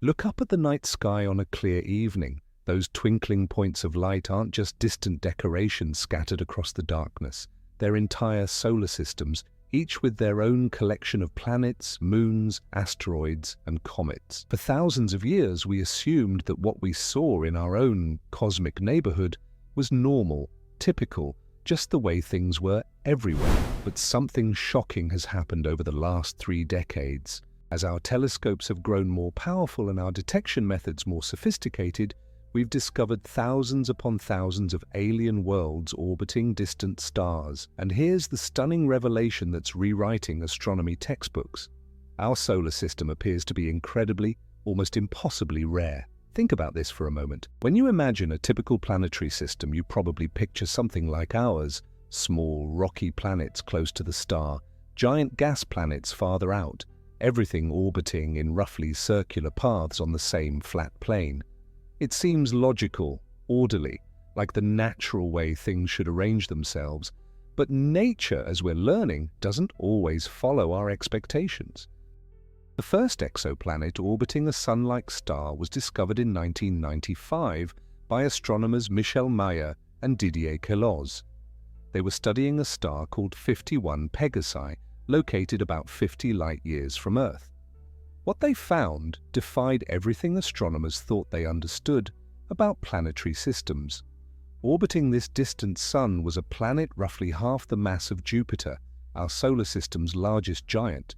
Look up at the night sky on a clear evening. Those twinkling points of light aren't just distant decorations scattered across the darkness. They're entire solar systems, each with their own collection of planets, moons, asteroids, and comets. For thousands of years, we assumed that what we saw in our own cosmic neighborhood was normal, typical, just the way things were everywhere. But something shocking has happened over the last 3 decades. As our telescopes have grown more powerful and our detection methods more sophisticated, we've discovered thousands upon thousands of alien worlds orbiting distant stars. And here's the stunning revelation that's rewriting astronomy textbooks. Our solar system appears to be incredibly, almost impossibly rare. Think about this for a moment. When you imagine a typical planetary system, you probably picture something like ours: small, rocky planets close to the star, giant gas planets farther out, everything orbiting in roughly circular paths on the same flat plane. It seems logical, orderly, like the natural way things should arrange themselves. But nature, as we're learning, doesn't always follow our expectations. The first exoplanet orbiting a Sun-like star was discovered in 1995 by astronomers Michel and Didier Queloz. They were studying a star called 51 Pegasi, located about 50 light-years from Earth. What they found defied everything astronomers thought they understood about planetary systems. Orbiting this distant sun was a planet roughly half the mass of Jupiter, our solar system's largest giant.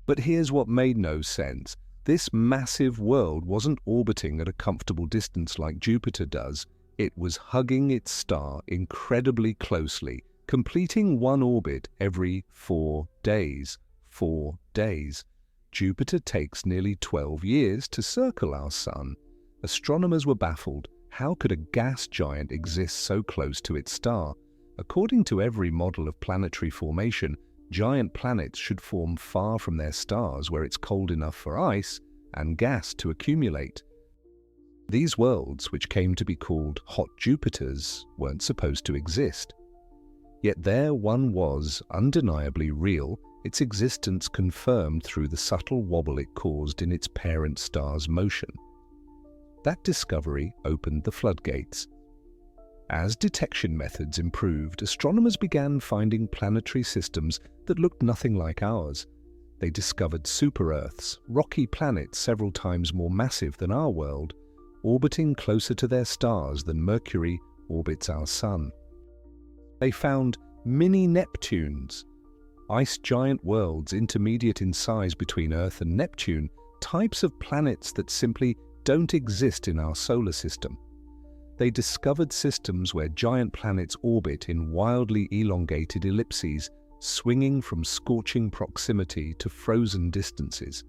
But here's what made no sense. This massive world wasn't orbiting at a comfortable distance like Jupiter does. It was hugging its star incredibly closely, completing one orbit every 4 days. 4 days. Jupiter takes nearly 12 years to circle our Sun. Astronomers were baffled. How could a gas giant exist so close to its star? According to every model of planetary formation, giant planets should form far from their stars where it's cold enough for ice and gas to accumulate. These worlds, which came to be called hot Jupiters, weren't supposed to exist. Yet there one was, undeniably real, its existence confirmed through the subtle wobble it caused in its parent star's motion. That discovery opened the floodgates. As detection methods improved, astronomers began finding planetary systems that looked nothing like ours. They discovered super-Earths, rocky planets several times more massive than our world, orbiting closer to their stars than Mercury orbits our Sun. They found mini-Neptunes, ice giant worlds intermediate in size between Earth and Neptune, types of planets that simply don't exist in our solar system. They discovered systems where giant planets orbit in wildly elongated ellipses, swinging from scorching proximity to frozen distances.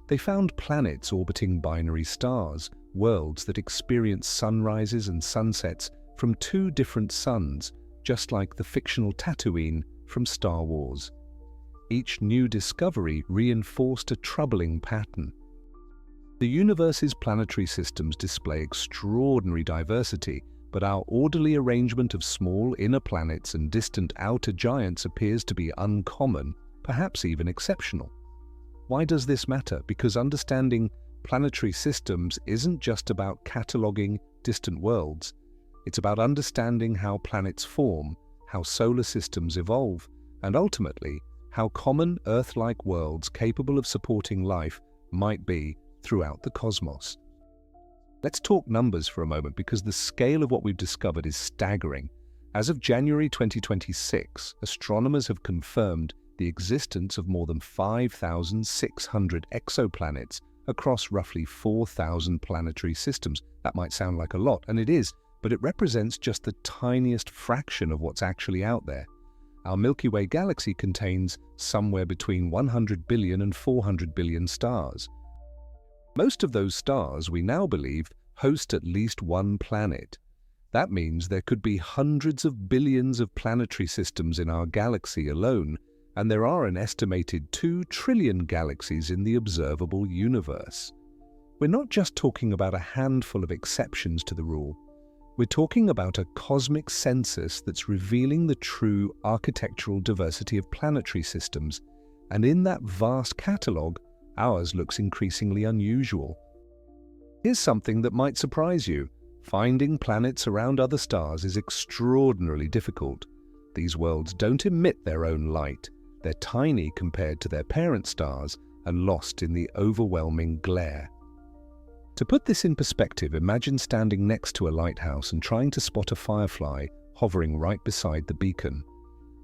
They found planets orbiting binary stars, worlds that experience sunrises and sunsets from 2 different suns, just like the fictional Tatooine from Star Wars. Each new discovery reinforced a troubling pattern. The universe's planetary systems display extraordinary diversity, but our orderly arrangement of small inner planets and distant outer giants appears to be uncommon, perhaps even exceptional. Why does this matter? Because understanding planetary systems isn't just about cataloging distant worlds. It's about understanding how planets form, how solar systems evolve, and ultimately, how common Earth-like worlds capable of supporting life might be throughout the cosmos. Let's talk numbers for a moment, because the scale of what we've discovered is staggering. As of January 2026, astronomers have confirmed the existence of more than 5,600 exoplanets across roughly 4,000 planetary systems. That might sound like a lot, and it is, but it represents just the tiniest fraction of what's actually out there. Our Milky Way galaxy contains somewhere between 100 billion and 400 billion stars. Most of those stars, we now believe, host at least one planet. That means there could be hundreds of billions of planetary systems in our galaxy alone, and there are an estimated 2 trillion galaxies in the observable universe. We're not just talking about a handful of exceptions to the rule. We're talking about a cosmic census that's revealing the true architectural diversity of planetary systems, and in that vast catalogue, ours looks increasingly unusual. Here's something that might surprise you. Finding planets around other stars is extraordinarily difficult. These worlds don't emit their own light. They're tiny compared to their parent stars and lost in the overwhelming glare. To put this in perspective, imagine standing next to a lighthouse and trying to spot a firefly hovering right beside the beacon.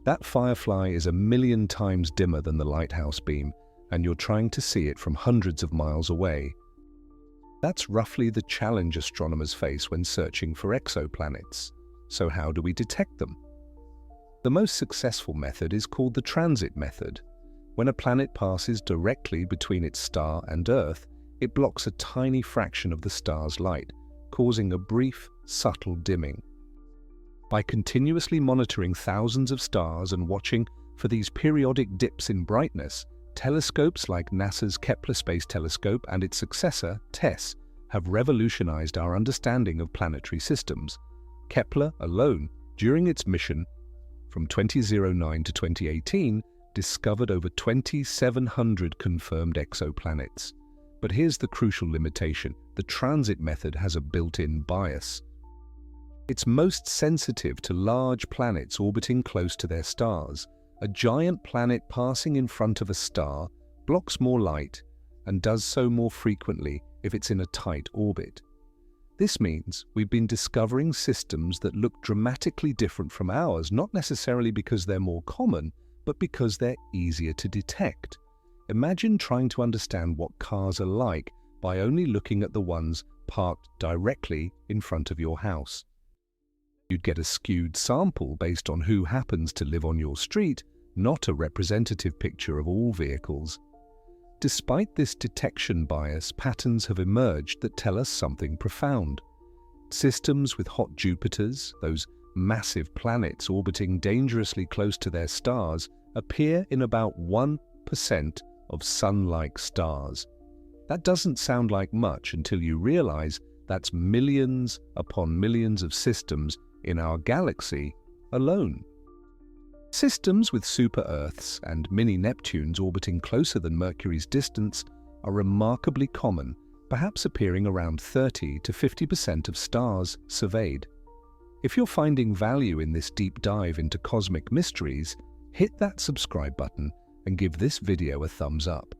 That firefly is 1,000,000 times dimmer than the lighthouse beam, and you're trying to see it from hundreds of miles away. That's roughly the challenge astronomers face when searching for exoplanets. So how do we detect them? The most successful method is called the transit method. When a planet passes directly between its star and Earth, it blocks a tiny fraction of the star's light, causing a brief, subtle dimming. By continuously monitoring thousands of stars and watching for these periodic dips in brightness, telescopes like NASA's Kepler Space Telescope and its successor, TESS, have revolutionized our understanding of planetary systems. Kepler alone, during its mission from 2009 to 2018, discovered over 2,700 confirmed exoplanets. But here's the crucial limitation: the transit method has a built-in bias. It's most sensitive to large planets orbiting close to their stars. A giant planet passing in front of a star blocks more light and does so more frequently if it's in a tight orbit. This means we've been discovering systems that look dramatically different from ours, not necessarily because they're more common, but because they're easier to detect. Imagine trying to understand what cars are like by only looking at the ones parked directly in front of your house. You'd get a skewed sample based on who happens to live on your street, not a representative picture of all vehicles. Despite this detection bias, patterns have emerged that tell us something profound. Systems with hot Jupiters, those massive planets orbiting dangerously close to their stars, appear in about 1% of Sun-like stars. That doesn't sound like much until you realize that's millions upon millions of systems in our galaxy alone. Systems with super-Earths and mini-Neptunes orbiting closer than Mercury's distance are remarkably common, perhaps appearing around 30 to 50% of stars surveyed. If you're finding value in this deep dive into cosmic mysteries, hit that subscribe button and give this video a thumbs up.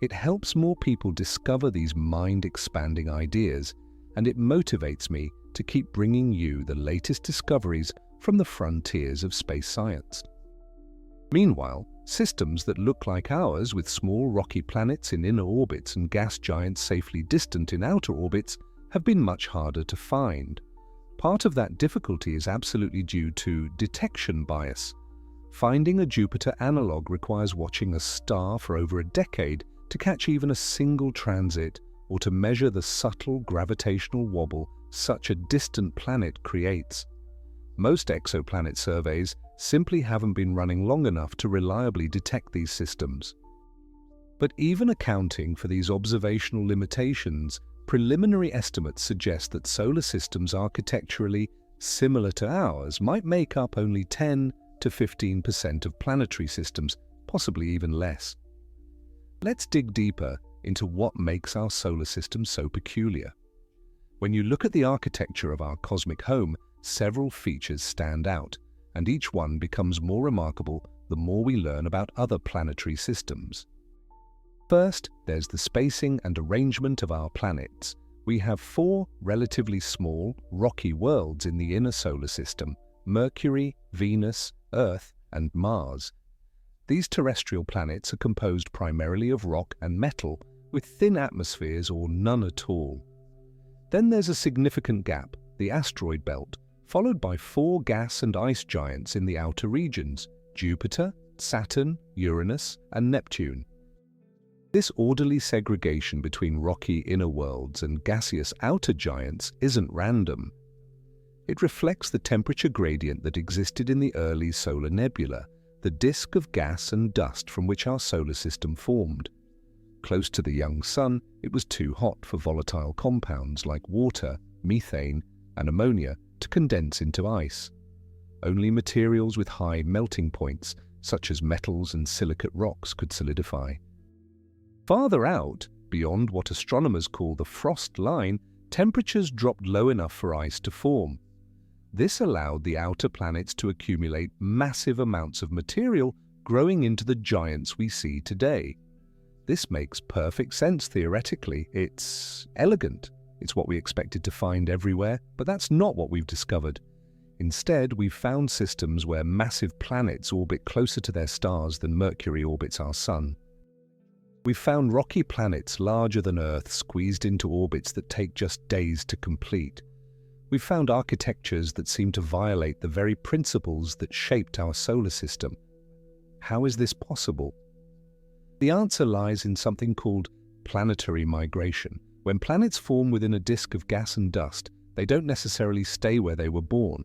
It helps more people discover these mind-expanding ideas, and it motivates me to keep bringing you the latest discoveries from the frontiers of space science. Meanwhile, systems that look like ours, with small rocky planets in inner orbits and gas giants safely distant in outer orbits, have been much harder to find. Part of that difficulty is absolutely due to detection bias. Finding a Jupiter analog requires watching a star for over a decade to catch even a single transit, or to measure the subtle gravitational wobble such a distant planet creates. Most exoplanet surveys simply haven't been running long enough to reliably detect these systems. But even accounting for these observational limitations, preliminary estimates suggest that solar systems architecturally similar to ours might make up only 10 to 15% of planetary systems, possibly even less. Let's dig deeper into what makes our solar system so peculiar. When you look at the architecture of our cosmic home, several features stand out, and each one becomes more remarkable the more we learn about other planetary systems. First, there's the spacing and arrangement of our planets. We have 4 relatively small, rocky worlds in the inner solar system: Mercury, Venus, Earth, and Mars. These terrestrial planets are composed primarily of rock and metal, with thin atmospheres or none at all. Then there's a significant gap, the asteroid belt, followed by 4 gas and ice giants in the outer regions: Jupiter, Saturn, Uranus, and Neptune. This orderly segregation between rocky inner worlds and gaseous outer giants isn't random. It reflects the temperature gradient that existed in the early solar nebula, the disk of gas and dust from which our solar system formed. Close to the young sun, it was too hot for volatile compounds like water, methane, and ammonia to condense into ice. Only materials with high melting points, such as metals and silicate rocks, could solidify. Farther out, beyond what astronomers call the frost line, temperatures dropped low enough for ice to form. This allowed the outer planets to accumulate massive amounts of material, growing into the giants we see today. This makes perfect sense theoretically. It's elegant. It's what we expected to find everywhere, but that's not what we've discovered. Instead, we've found systems where massive planets orbit closer to their stars than Mercury orbits our Sun. We've found rocky planets larger than Earth squeezed into orbits that take just days to complete. We've found architectures that seem to violate the very principles that shaped our solar system. How is this possible? The answer lies in something called planetary migration. When planets form within a disk of gas and dust, they don't necessarily stay where they were born.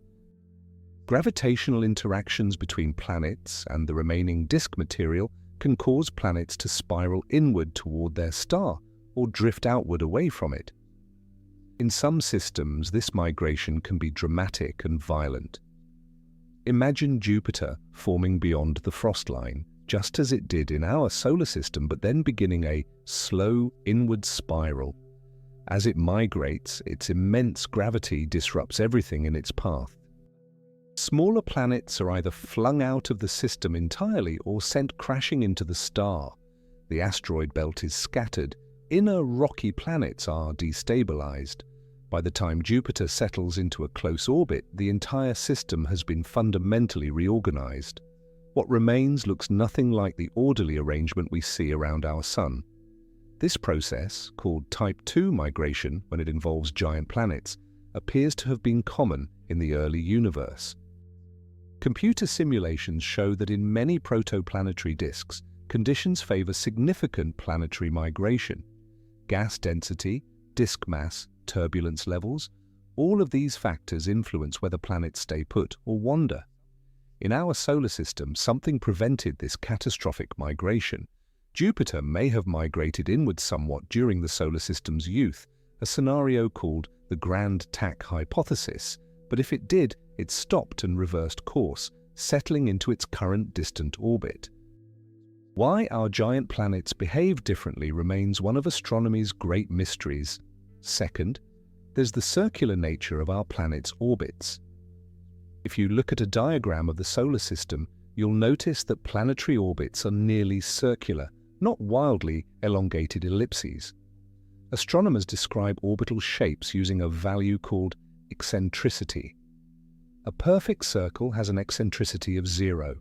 Gravitational interactions between planets and the remaining disk material can cause planets to spiral inward toward their star or drift outward away from it. In some systems, this migration can be dramatic and violent. Imagine Jupiter forming beyond the frost line, just as it did in our solar system, but then beginning a slow inward spiral. As it migrates, its immense gravity disrupts everything in its path. Smaller planets are either flung out of the system entirely or sent crashing into the star. The asteroid belt is scattered. Inner rocky planets are destabilized. By the time Jupiter settles into a close orbit, the entire system has been fundamentally reorganized. What remains looks nothing like the orderly arrangement we see around our Sun. This process, called Type II migration when it involves giant planets, appears to have been common in the early universe. Computer simulations show that in many protoplanetary disks, conditions favor significant planetary migration. Gas density, disk mass, turbulence levels, all of these factors influence whether planets stay put or wander. In our solar system, something prevented this catastrophic migration. Jupiter may have migrated inward somewhat during the solar system's youth, a scenario called the Grand Tack hypothesis, but if it did, it stopped and reversed course, settling into its current distant orbit. Why our giant planets behave differently remains one of astronomy's great mysteries. Second, there's the circular nature of our planets' orbits. If you look at a diagram of the solar system, you'll notice that planetary orbits are nearly circular, not wildly elongated ellipses. Astronomers describe orbital shapes using a value called eccentricity. A perfect circle has an eccentricity of 0.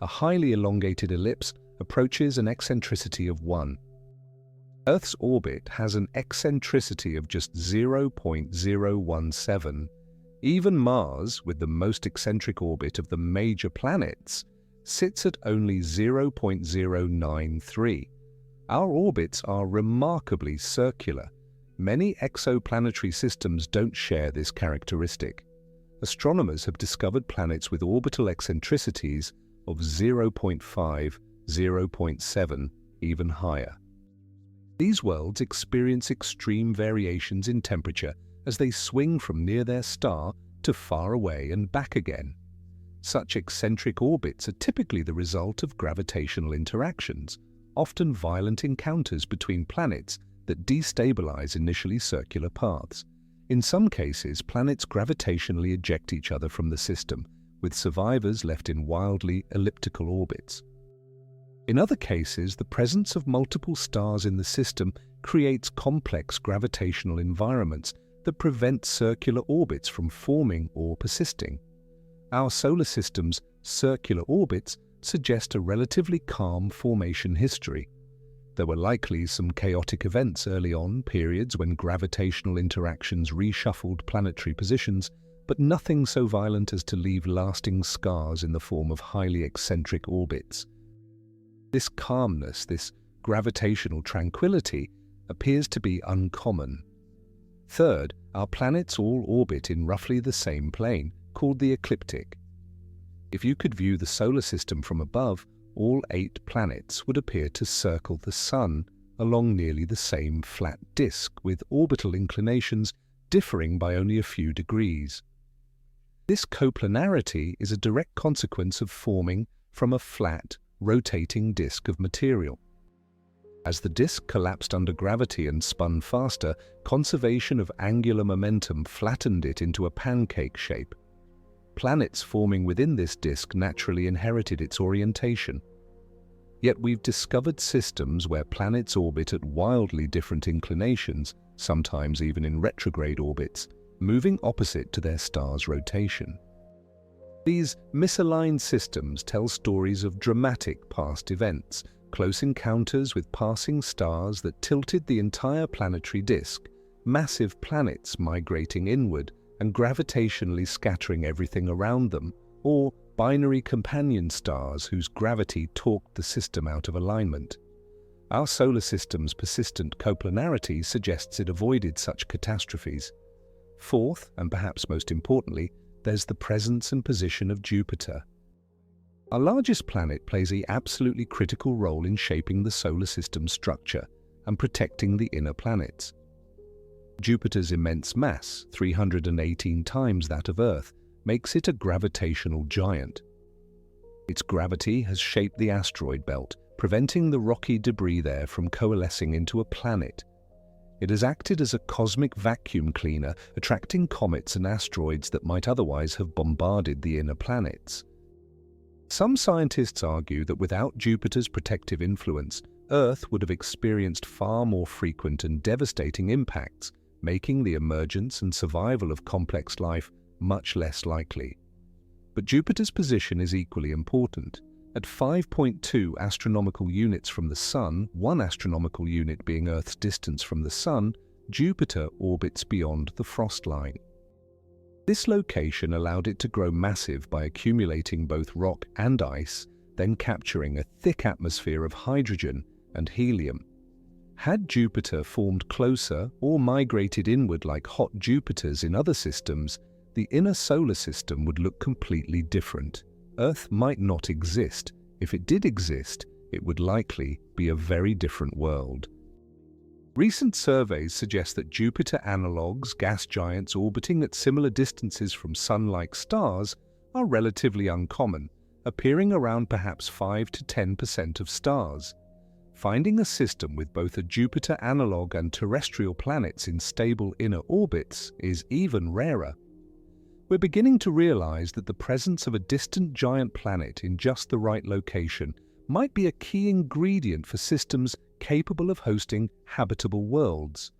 A highly elongated ellipse approaches an eccentricity of 1. Earth's orbit has an eccentricity of just 0.017. Even Mars, with the most eccentric orbit of the major planets, sits at only 0.093. Our orbits are remarkably circular. Many exoplanetary systems don't share this characteristic. Astronomers have discovered planets with orbital eccentricities of 0.5, 0.7, even higher. These worlds experience extreme variations in temperature as they swing from near their star to far away and back again. Such eccentric orbits are typically the result of gravitational interactions, often violent encounters between planets that destabilize initially circular paths. In some cases, planets gravitationally eject each other from the system, with survivors left in wildly elliptical orbits. In other cases, the presence of multiple stars in the system creates complex gravitational environments that prevent circular orbits from forming or persisting. Our solar system's circular orbits suggest a relatively calm formation history. There were likely some chaotic events early on, periods when gravitational interactions reshuffled planetary positions, but nothing so violent as to leave lasting scars in the form of highly eccentric orbits. This calmness, this gravitational tranquility, appears to be uncommon. Third, our planets all orbit in roughly the same plane, called the ecliptic. If you could view the solar system from above, all 8 planets would appear to circle the Sun along nearly the same flat disk, with orbital inclinations differing by only a few degrees. This coplanarity is a direct consequence of forming from a flat, rotating disk of material. As the disk collapsed under gravity and spun faster, conservation of angular momentum flattened it into a pancake shape. Planets forming within this disk naturally inherited its orientation. Yet we've discovered systems where planets orbit at wildly different inclinations, sometimes even in retrograde orbits, moving opposite to their star's rotation. These misaligned systems tell stories of dramatic past events, close encounters with passing stars that tilted the entire planetary disk, massive planets migrating inward and gravitationally scattering everything around them, or binary companion stars whose gravity torqued the system out of alignment. Our solar system's persistent coplanarity suggests it avoided such catastrophes. Fourth, and perhaps most importantly, there's the presence and position of Jupiter. Our largest planet plays an absolutely critical role in shaping the solar system's structure and protecting the inner planets. Jupiter's immense mass, 318 times that of Earth, makes it a gravitational giant. Its gravity has shaped the asteroid belt, preventing the rocky debris there from coalescing into a planet. It has acted as a cosmic vacuum cleaner, attracting comets and asteroids that might otherwise have bombarded the inner planets. Some scientists argue that without Jupiter's protective influence, Earth would have experienced far more frequent and devastating impacts, making the emergence and survival of complex life much less likely. But Jupiter's position is equally important. At 5.2 astronomical units from the Sun, 1 astronomical unit being Earth's distance from the Sun, Jupiter orbits beyond the frost line. This location allowed it to grow massive by accumulating both rock and ice, then capturing a thick atmosphere of hydrogen and helium. Had Jupiter formed closer or migrated inward like hot Jupiters in other systems, the inner solar system would look completely different. Earth might not exist. If it did exist, it would likely be a very different world. Recent surveys suggest that Jupiter analogues, gas giants orbiting at similar distances from Sun-like stars, are relatively uncommon, appearing around perhaps 5 to 10% of stars. Finding a system with both a Jupiter analogue and terrestrial planets in stable inner orbits is even rarer. We're beginning to realize that the presence of a distant giant planet in just the right location might be a key ingredient for systems capable of hosting habitable worlds.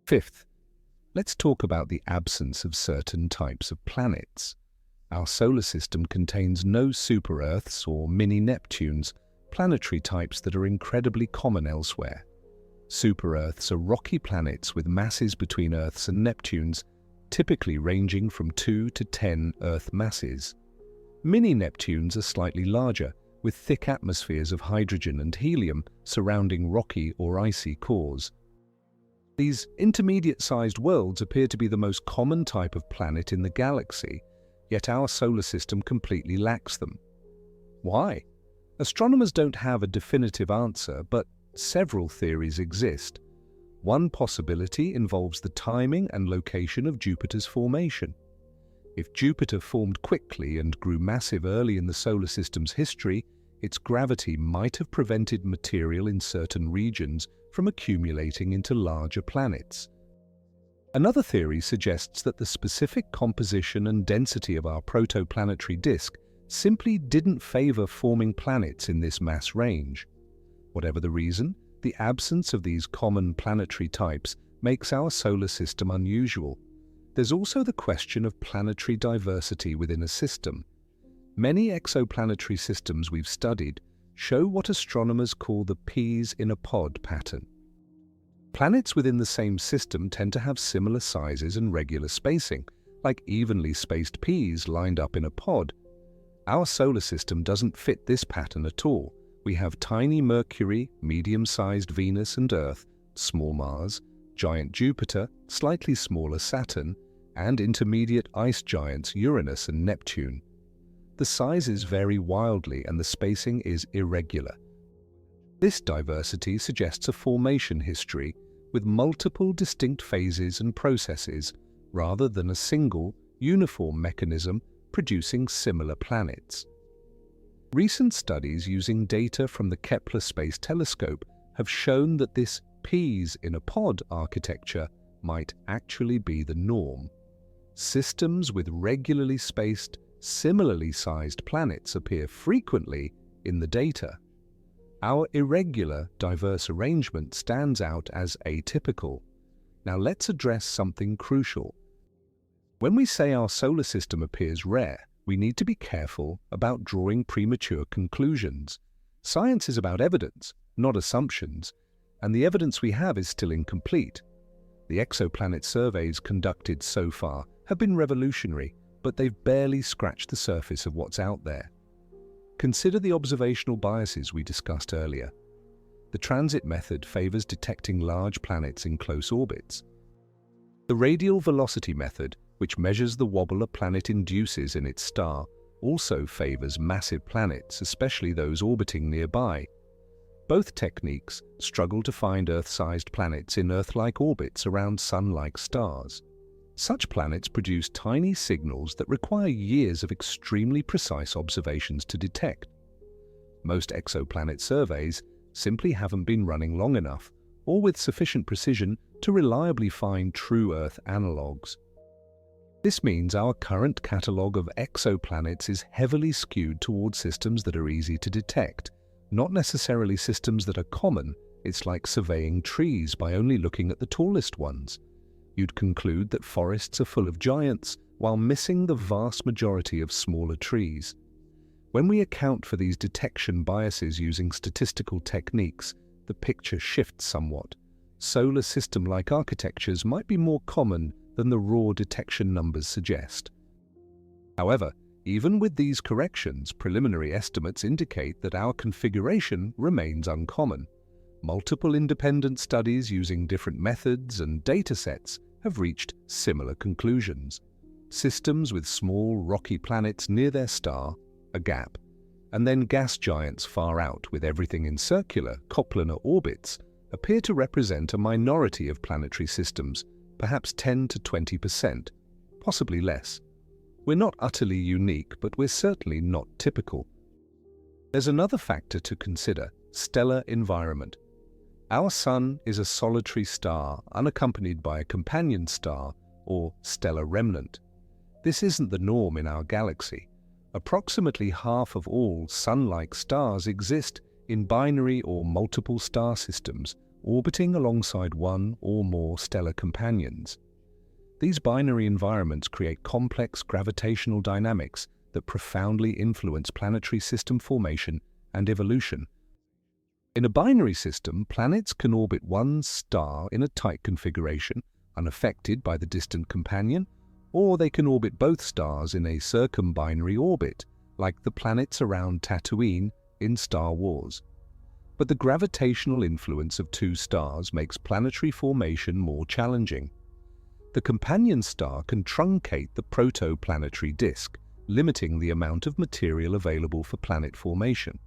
Fifth, let's talk about the absence of certain types of planets. Our solar system contains no super-Earths or mini-Neptunes, planetary types that are incredibly common elsewhere. Super-Earths are rocky planets with masses between Earths and Neptunes, typically ranging from 2 to 10 Earth masses. Mini-Neptunes are slightly larger, with thick atmospheres of hydrogen and helium surrounding rocky or icy cores. These intermediate-sized worlds appear to be the most common type of planet in the galaxy, yet our solar system completely lacks them. Why? Astronomers don't have a definitive answer, but several theories exist. One possibility involves the timing and location of Jupiter's formation. If Jupiter formed quickly and grew massive early in the solar system's history, its gravity might have prevented material in certain regions from accumulating into larger planets. Another theory suggests that the specific composition and density of our protoplanetary disk simply didn't favor forming planets in this mass range. Whatever the reason, the absence of these common planetary types makes our solar system unusual. There's also the question of planetary diversity within a system. Many exoplanetary systems we've studied show what astronomers call the peas in a pod pattern. Planets within the same system tend to have similar sizes and regular spacing, like evenly spaced peas lined up in a pod. Our solar system doesn't fit this pattern at all. We have tiny Mercury, medium-sized Venus and Earth, small Mars, giant Jupiter, slightly smaller Saturn, and intermediate ice giants Uranus and Neptune. The sizes vary wildly and the spacing is irregular. This diversity suggests a formation history with multiple distinct phases and processes, rather than a single, uniform mechanism producing similar planets. Recent studies using data from the Kepler Space Telescope have shown that this peas in a pod architecture might actually be the norm. Systems with regularly spaced, similarly sized planets appear frequently in the data. Our irregular, diverse arrangement stands out as atypical. Now let's address something crucial. When we say our solar system appears rare, we need to be careful about drawing premature conclusions. Science is about evidence, not assumptions, and the evidence we have is still incomplete. The exoplanet surveys conducted so far have been revolutionary, but they've barely scratched the surface of what's out there. Consider the observational biases we discussed earlier. The transit method favors detecting large planets in close orbits. The radial velocity method, which measures the wobble a planet induces in its star, also favors massive planets, especially those orbiting nearby. Both techniques struggle to find Earth-sized planets in Earth-like orbits around Sun-like stars. Such planets produce tiny signals that require years of extremely precise observations to detect. Most exoplanet surveys simply haven't been running long enough, or with sufficient precision, to reliably find true Earth analogues. This means our current catalogue of exoplanets is heavily skewed towards systems that are easy to detect, not necessarily systems that are common. It's like surveying trees by only looking at the tallest ones. You'd conclude that forests are full of giants while missing the vast majority of smaller trees. When we account for these detection biases using statistical techniques, the picture shifts somewhat. Solar system-like architectures might be more common than the raw detection numbers suggest. However, even with these corrections, preliminary estimates indicate that our configuration remains uncommon. Multiple independent studies using different methods and datasets have reached similar conclusions. Systems with small, rocky planets near their star, a gap, and then gas giants far out with everything in circular, coplanar orbits, appear to represent a minority of planetary systems, perhaps 10 to 20%, possibly less. We're not utterly unique, but we're certainly not typical. There's another factor to consider: stellar environment. Our Sun is a solitary star unaccompanied by a companion star or stellar remnant. This isn't the norm in our galaxy. Approximately half of all Sun-like stars exist in binary or multiple star systems, orbiting alongside one or more stellar companions. These binary environments create complex gravitational dynamics that profoundly influence planetary system formation and evolution. In a binary system, planets can orbit one star in a tight configuration, unaffected by the distant companion, or they can orbit both stars in a circumbinary orbit, like the planets around Tatooine in Star Wars. But the gravitational influence of two stars makes planetary formation more challenging. The companion star can truncate the protoplanetary disk, limiting the amount of material available for planet formation.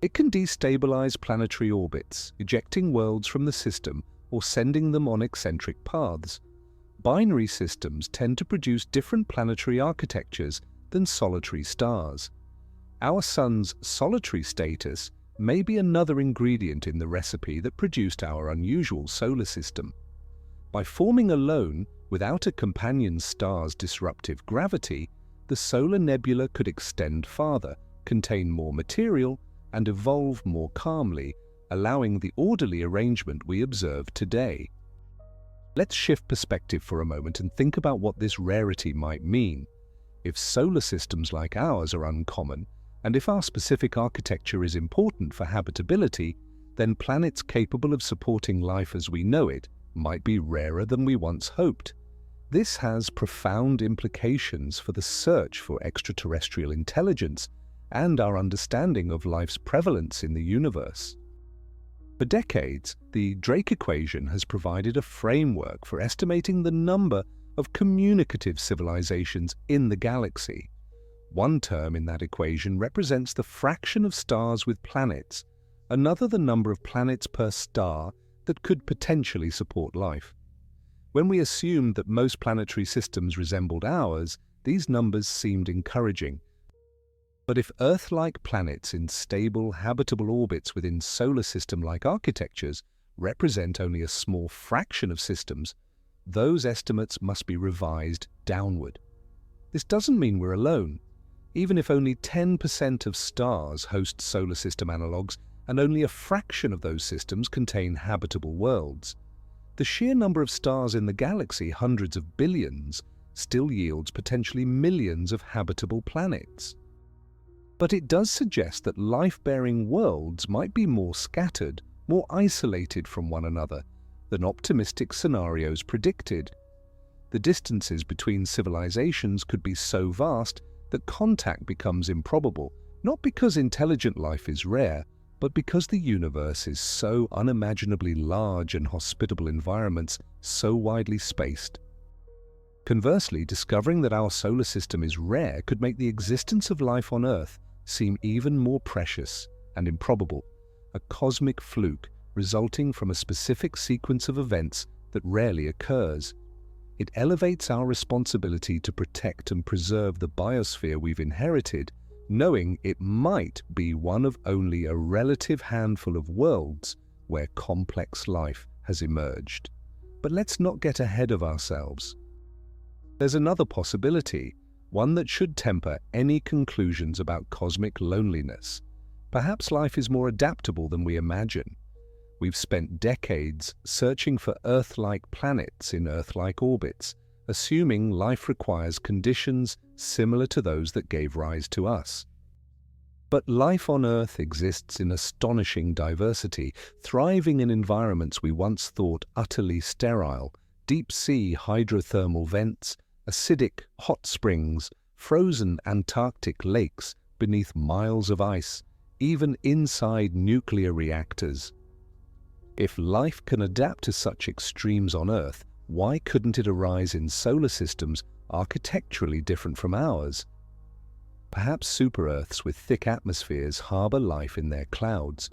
It can destabilize planetary orbits, ejecting worlds from the system or sending them on eccentric paths. Binary systems tend to produce different planetary architectures than solitary stars. Our Sun's solitary status may be another ingredient in the recipe that produced our unusual solar system. By forming alone, without a companion star's disruptive gravity, the solar nebula could extend farther, contain more material, and evolve more calmly, allowing the orderly arrangement we observe today. Let's shift perspective for a moment and think about what this rarity might mean. If solar systems like ours are uncommon, and if our specific architecture is important for habitability, then planets capable of supporting life as we know it might be rarer than we once hoped. This has profound implications for the search for extraterrestrial intelligence and our understanding of life's prevalence in the universe. For decades, the Drake equation has provided a framework for estimating the number of communicative civilizations in the galaxy. One term in that equation represents the fraction of stars with planets, another the number of planets per star that could potentially support life. When we assumed that most planetary systems resembled ours, these numbers seemed encouraging. But But if Earth-like planets in stable, habitable orbits within solar system-like architectures represent only a small fraction of systems, those estimates must be revised downward. This doesn't mean we're alone. Even if only 10% of stars host solar system analogues and only a fraction of those systems contain habitable worlds, the sheer number of stars in the galaxy, hundreds of billions, still yields potentially millions of habitable planets. But it does suggest that life-bearing worlds might be more scattered, more isolated from one another than optimistic scenarios predicted. The distances between civilizations could be so vast that contact becomes improbable, not because intelligent life is rare, but because the universe is so unimaginably large and hospitable environments so widely spaced. Conversely, discovering that our solar system is rare could make the existence of life on Earth seem even more precious and improbable, a cosmic fluke resulting from a specific sequence of events that rarely occurs. It elevates our responsibility to protect and preserve the biosphere we've inherited, knowing it might be one of only a relative handful of worlds where complex life has emerged. But let's not get ahead of ourselves. There's another possibility, one that should temper any conclusions about cosmic loneliness. Perhaps life is more adaptable than we imagine. We've spent decades searching for Earth-like planets in Earth-like orbits, assuming life requires conditions similar to those that gave rise to us. But life on Earth exists in astonishing diversity, thriving in environments we once thought utterly sterile: deep-sea hydrothermal vents, acidic hot springs, frozen Antarctic lakes beneath miles of ice, even inside nuclear reactors. If life can adapt to such extremes on Earth, why couldn't it arise in solar systems architecturally different from ours? Perhaps super-Earths with thick atmospheres harbor life in their clouds.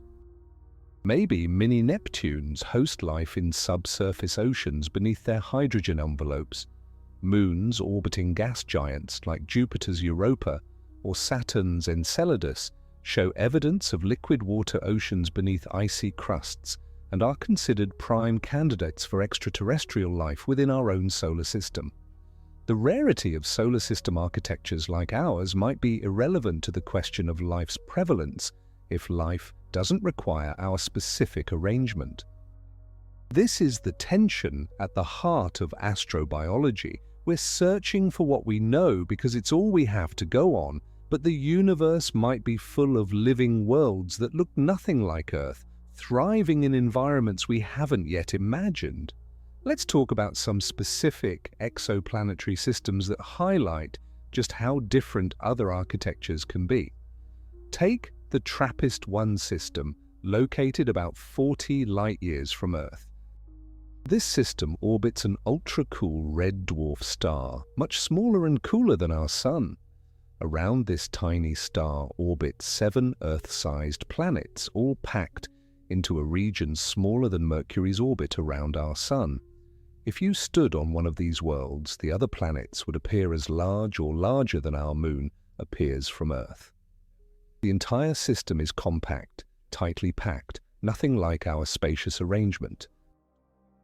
Maybe mini-Neptunes host life in subsurface oceans beneath their hydrogen envelopes. Moons orbiting gas giants like Jupiter's Europa or Saturn's Enceladus show evidence of liquid water oceans beneath icy crusts and are considered prime candidates for extraterrestrial life within our own solar system. The rarity of solar system architectures like ours might be irrelevant to the question of life's prevalence if life doesn't require our specific arrangement. This is the tension at the heart of astrobiology. We're searching for what we know because it's all we have to go on, but the universe might be full of living worlds that look nothing like Earth, thriving in environments we haven't yet imagined. Let's talk about some specific exoplanetary systems that highlight just how different other architectures can be. Take the TRAPPIST-1 system, located about 40 light-years from Earth. This system orbits an ultra-cool red dwarf star, much smaller and cooler than our Sun. Around this tiny star orbit 7 Earth-sized planets, all packed into a region smaller than Mercury's orbit around our Sun. If you stood on one of these worlds, the other planets would appear as large or larger than our Moon appears from Earth. The entire system is compact, tightly packed, nothing like our spacious arrangement.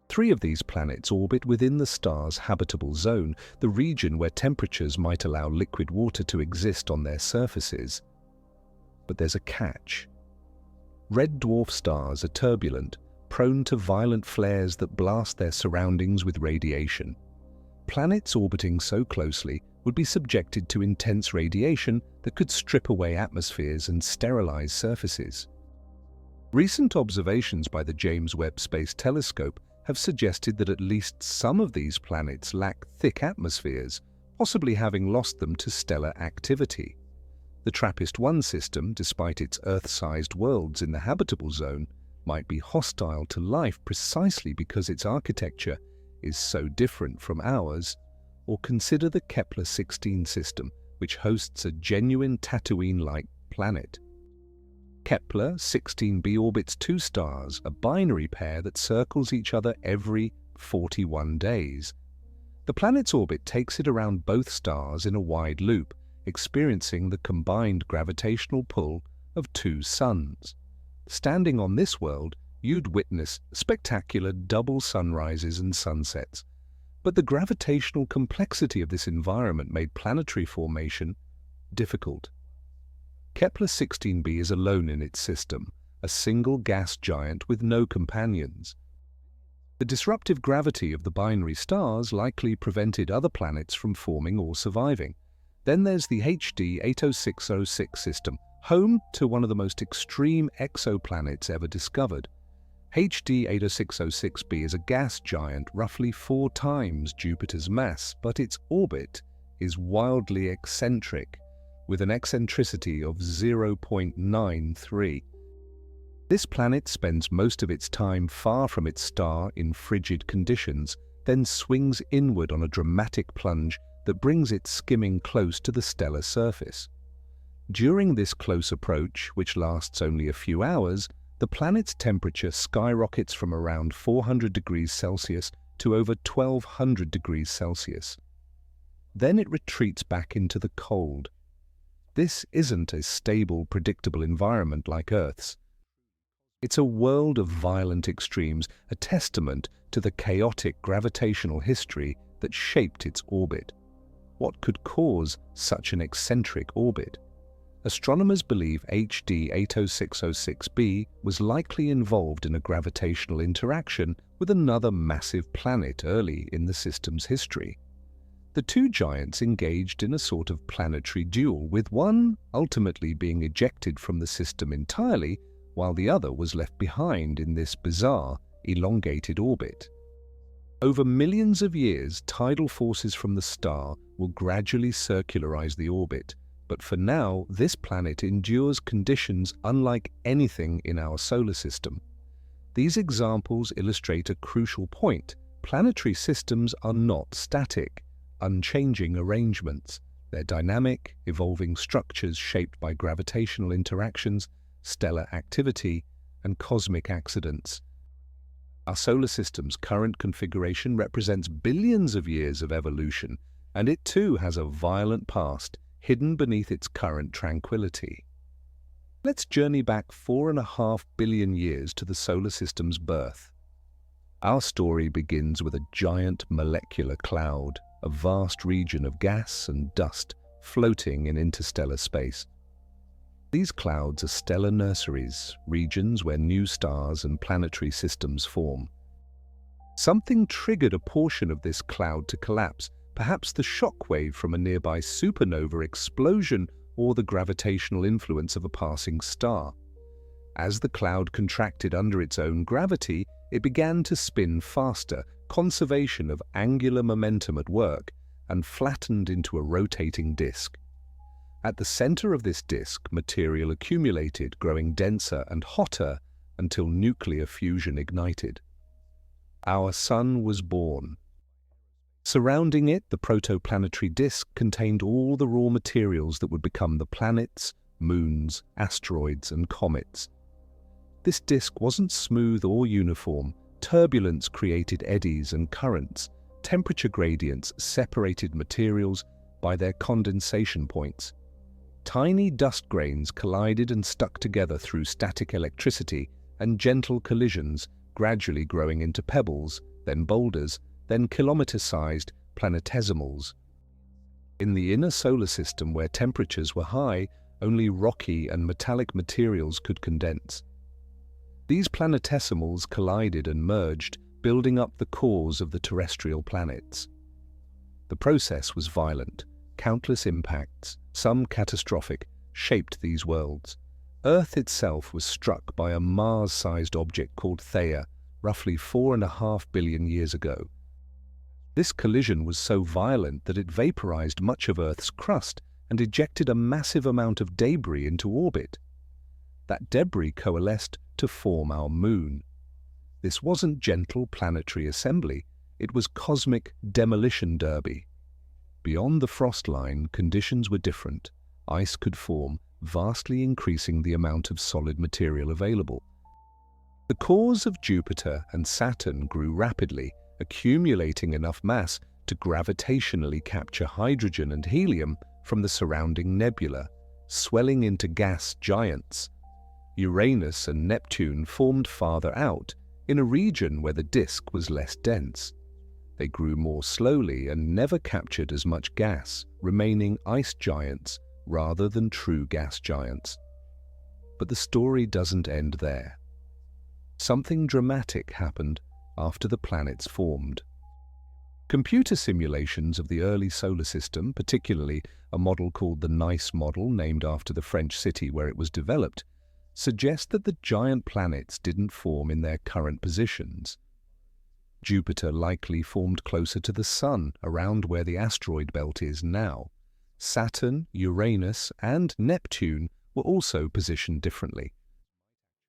3 of these planets orbit within the star's habitable zone, the region where temperatures might allow liquid water to exist on their surfaces. But there's a catch. Red dwarf stars are turbulent, prone to violent flares that blast their surroundings with radiation. Planets orbiting so closely would be subjected to intense radiation that could strip away atmospheres and sterilize surfaces. Recent observations by the James Webb Space Telescope have suggested that at least some of these planets lack thick atmospheres, possibly having lost them to stellar activity. The TRAPPIST-1 system, despite its Earth-sized worlds in the habitable zone, might be hostile to life precisely because its architecture is so different from ours. Or consider the Kepler 16 system, which hosts a genuine Tatooine-like planet. Kepler 16b orbits 2 stars, a binary pair that circles each other every 41 days. The planet's orbit takes it around both stars in a wide loop, experiencing the combined gravitational pull of two suns. Standing on this world, you'd witness spectacular double sunrises and sunsets. But the gravitational complexity of this environment made planetary formation difficult. Kepler 16b is alone in its system, a single gas giant with no companions. The disruptive gravity of the binary stars likely prevented other planets from forming or surviving. Then there's the HD 80606 system, home to one of the most extreme exoplanets ever discovered. HD 80606b is a gas giant roughly 4 times Jupiter's mass, but its orbit is wildly eccentric, with an eccentricity of 0.93. This planet spends most of its time far from its star in frigid conditions, then swings inward on a dramatic plunge that brings it skimming close to the stellar surface. During this close approach, which lasts only a few hours, the planet's temperature skyrockets from around 400 degrees Celsius to over 1200 degrees Celsius. Then it retreats back into the cold. This isn't a stable, predictable environment like Earth's. It's a world of violent extremes, a testament to the chaotic gravitational history that shaped its orbit. What could cause such an eccentric orbit? Astronomers believe HD 80606b was likely involved in a gravitational interaction with another massive planet early in the system's history. The two giants engaged in a sort of planetary duel, with one ultimately being ejected from the system entirely, while the other was left behind in this bizarre, elongated orbit. Over millions of years, tidal forces from the star will gradually circularize the orbit, but for now, this planet endures conditions unlike anything in our solar system. These examples illustrate a crucial point. Planetary systems are not static, unchanging arrangements. They're dynamic, evolving structures shaped by gravitational interactions, stellar activity, and cosmic accidents. Our solar system's current configuration represents billions of years of evolution, and it too has a violent past hidden beneath its current tranquility. Let's journey back 4.5 billion years to the solar system's birth. Our story begins with a giant molecular cloud, a vast region of gas and dust floating in interstellar space. These clouds are stellar nurseries, regions where new stars and planetary systems form. Something triggered a portion of this cloud to collapse, perhaps the shock wave from a nearby supernova explosion or the gravitational influence of a passing star. As the cloud contracted under its own gravity, it began to spin faster, conservation of angular momentum at work, and flattened into a rotating disk. At the center of this disk, material accumulated, growing denser and hotter until nuclear fusion ignited. Our sun was born. Surrounding it, the protoplanetary disk contained all the raw materials that would become the planets, moons, asteroids, and comets. This disk wasn't smooth or uniform. Turbulence created eddies and currents. Temperature gradients separated materials by their condensation points. Tiny dust grains collided and stuck together through static electricity and gentle collisions, gradually growing into pebbles, then boulders, then kilometer-sized planetesimals. In the inner solar system, where temperatures were high, only rocky and metallic materials could condense. These planetesimals collided and merged, building up the cores of the terrestrial planets. The process was violent. Countless impacts, some catastrophic, shaped these worlds. Earth itself was struck by a Mars-sized object called Theia, roughly 4.5 billion years ago. This collision was so violent that it vaporized much of Earth's crust and ejected a massive amount of debris into orbit. That debris coalesced to form our moon. This wasn't gentle planetary assembly, it was cosmic demolition derby. Beyond the frost line, conditions were different. Ice could form, vastly increasing the amount of solid material available. The cores of Jupiter and Saturn grew rapidly, accumulating enough mass to gravitationally capture hydrogen and helium from the surrounding nebula, swelling into gas giants. Uranus and Neptune formed farther out, in a region where the disk was less dense. They grew more slowly and never captured as much gas, remaining ice giants rather than true gas giants. But the story doesn't end there. Something dramatic happened after the planets formed. Computer simulations of the early solar system, particularly a model called the Nice model, named after the French city where it was developed, suggest that the giant planets didn't form in their current positions. Jupiter likely formed closer to the Sun, around where the asteroid belt is now. Saturn, Uranus, and Neptune were also positioned differently.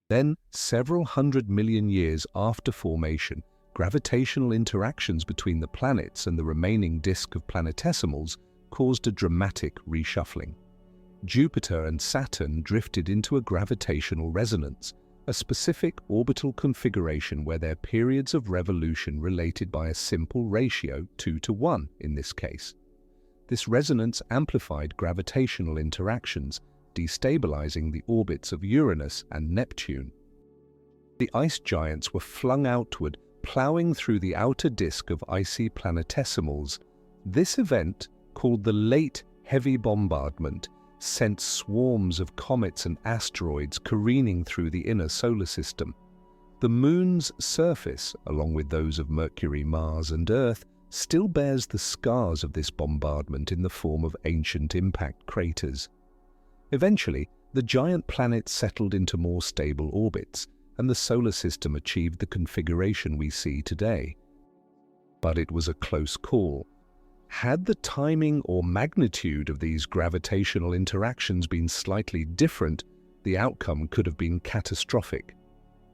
Then, several 100 million years after formation, gravitational interactions between the planets and the remaining disk of planetesimals caused a dramatic reshuffling. Jupiter and Saturn drifted into a gravitational resonance, a specific orbital configuration where their periods of revolution related by a simple ratio, 2:1 in this case. This resonance amplified gravitational interactions, destabilizing the orbits of Uranus and Neptune. The ice giants were flung outward, plowing through the outer disk of icy planetesimals. This event, called the Late Heavy Bombardment, sent swarms of comets and asteroids careening through the inner solar system. The Moon's surface, along with those of Mercury, Mars, and Earth, still bears the scars of this bombardment in the form of ancient impact craters. Eventually, the giant planets settled into more stable orbits, and the solar system achieved the configuration we see today. But it was a close call. Had the timing or magnitude of these gravitational interactions been slightly different, the outcome could have been catastrophic.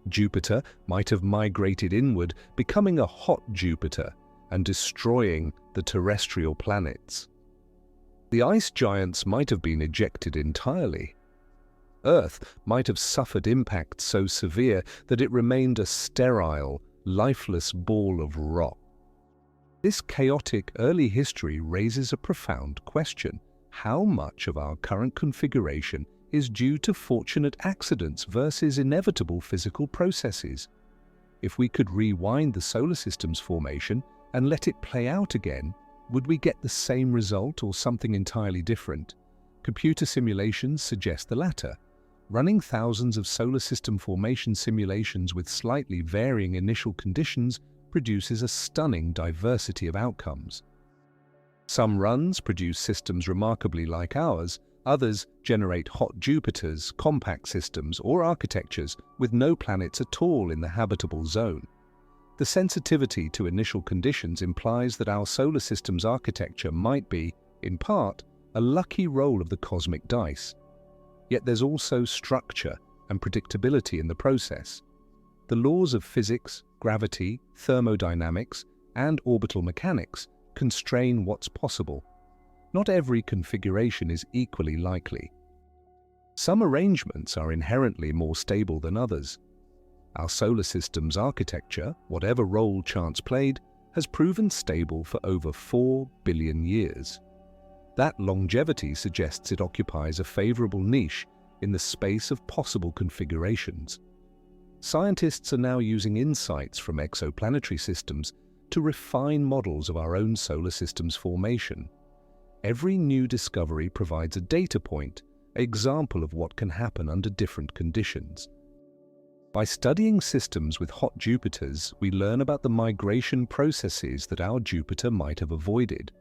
Jupiter might have migrated inward, becoming a hot Jupiter and destroying the terrestrial planets. The ice giants might have been ejected entirely. Earth might have suffered impacts so severe that it remained a sterile, lifeless ball of rock. This chaotic early history raises a profound question. How much of our current configuration is due to fortunate accidents versus inevitable physical processes? If we could rewind the solar system's formation and let it play out again, would we get the same result or something entirely different? Computer simulations suggest the latter. Running thousands of solar system formation simulations with slightly varying initial conditions produces a stunning diversity of outcomes. Some runs produce systems remarkably like ours, others generate hot Jupiters, compact systems, or architectures with no planets at all in the habitable zone. The sensitivity to initial conditions implies that our solar system's architecture might be, in part, a lucky roll of the cosmic dice. Yet there's also structure and predictability in the process. The laws of physics, gravity, thermodynamics, and orbital mechanics constrain what's possible. Not every configuration is equally likely. Some arrangements are inherently more stable than others. Our solar system's architecture, whatever role chance played, has proven stable for over 4 billion years. That longevity suggests it occupies a favorable niche in the space of possible configurations. Scientists are now using insights from exoplanetary systems to refine models of our own solar system's formation. Every new discovery provides a data point, an example of what can happen under different conditions. By studying systems with hot Jupiters, we learn about the migration processes that our Jupiter might have avoided.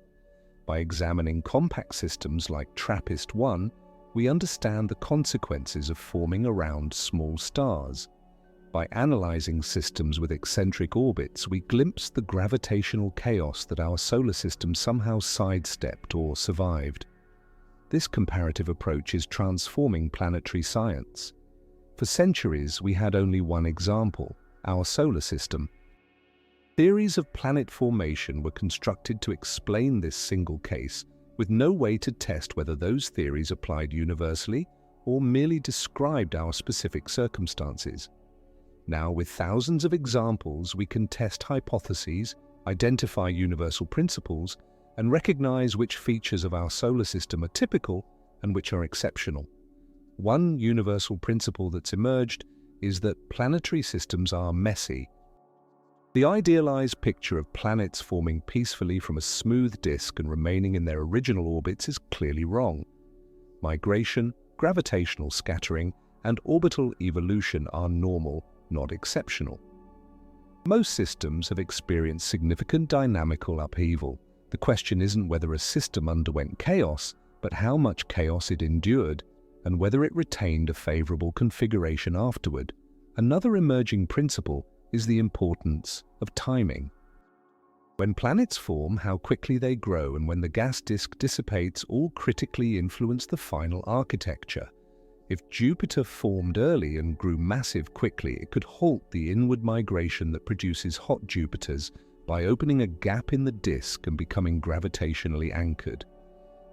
By examining compact systems like TRAPPIST-1, we understand the consequences of forming around small stars. By analyzing systems with eccentric orbits, we glimpse the gravitational chaos that our solar system somehow sidestepped or survived. This comparative approach is transforming planetary science. For centuries, we had only one example, our solar system. Theories of planet formation were constructed to explain this single case, with no way to test whether those theories applied universally or merely described our specific circumstances. Now, with thousands of examples, we can test hypotheses, identify universal principles, and recognize which features of our solar system are typical and which are exceptional. One universal principle that's emerged is that planetary systems are messy. The idealized picture of planets forming peacefully from a smooth disk and remaining in their original orbits is clearly wrong. Migration, gravitational scattering, and orbital evolution are normal, not exceptional. Most systems have experienced significant dynamical upheaval. The question isn't whether a system underwent chaos, but how much chaos it endured, and whether it retained a favorable configuration afterward. Another emerging principle is the importance of timing. When planets form, how quickly they grow, and when the gas disk dissipates all critically influence the final architecture. If Jupiter formed early and grew massive quickly, it could halt the inward migration that produces hot Jupiters by opening a gap in the disk and becoming gravitationally anchored.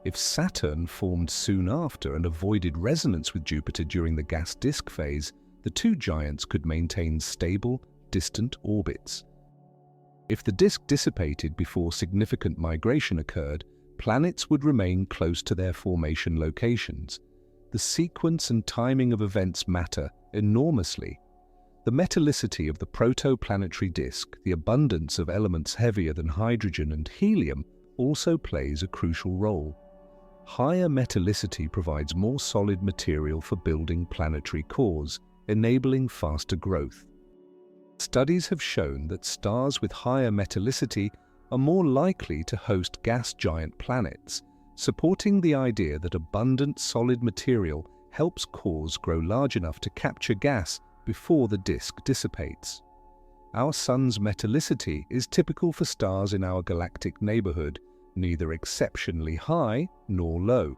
If Saturn formed soon after and avoided resonance with Jupiter during the gas disk phase, the two giants could maintain stable, distant orbits. If the disk dissipated before significant migration occurred, planets would remain close to their formation locations. The sequence and timing of events matter enormously. The metallicity of the protoplanetary disk, the abundance of elements heavier than hydrogen and helium, also plays a crucial role. Higher metallicity provides more solid material for building planetary cores, enabling faster growth. Studies have shown that stars with higher metallicity are more likely to host gas giant planets, supporting the idea that abundant solid material helps cores grow large enough to capture gas before the disk dissipates. Our Sun's metallicity is typical for stars in our galactic neighborhood, neither exceptionally high nor low.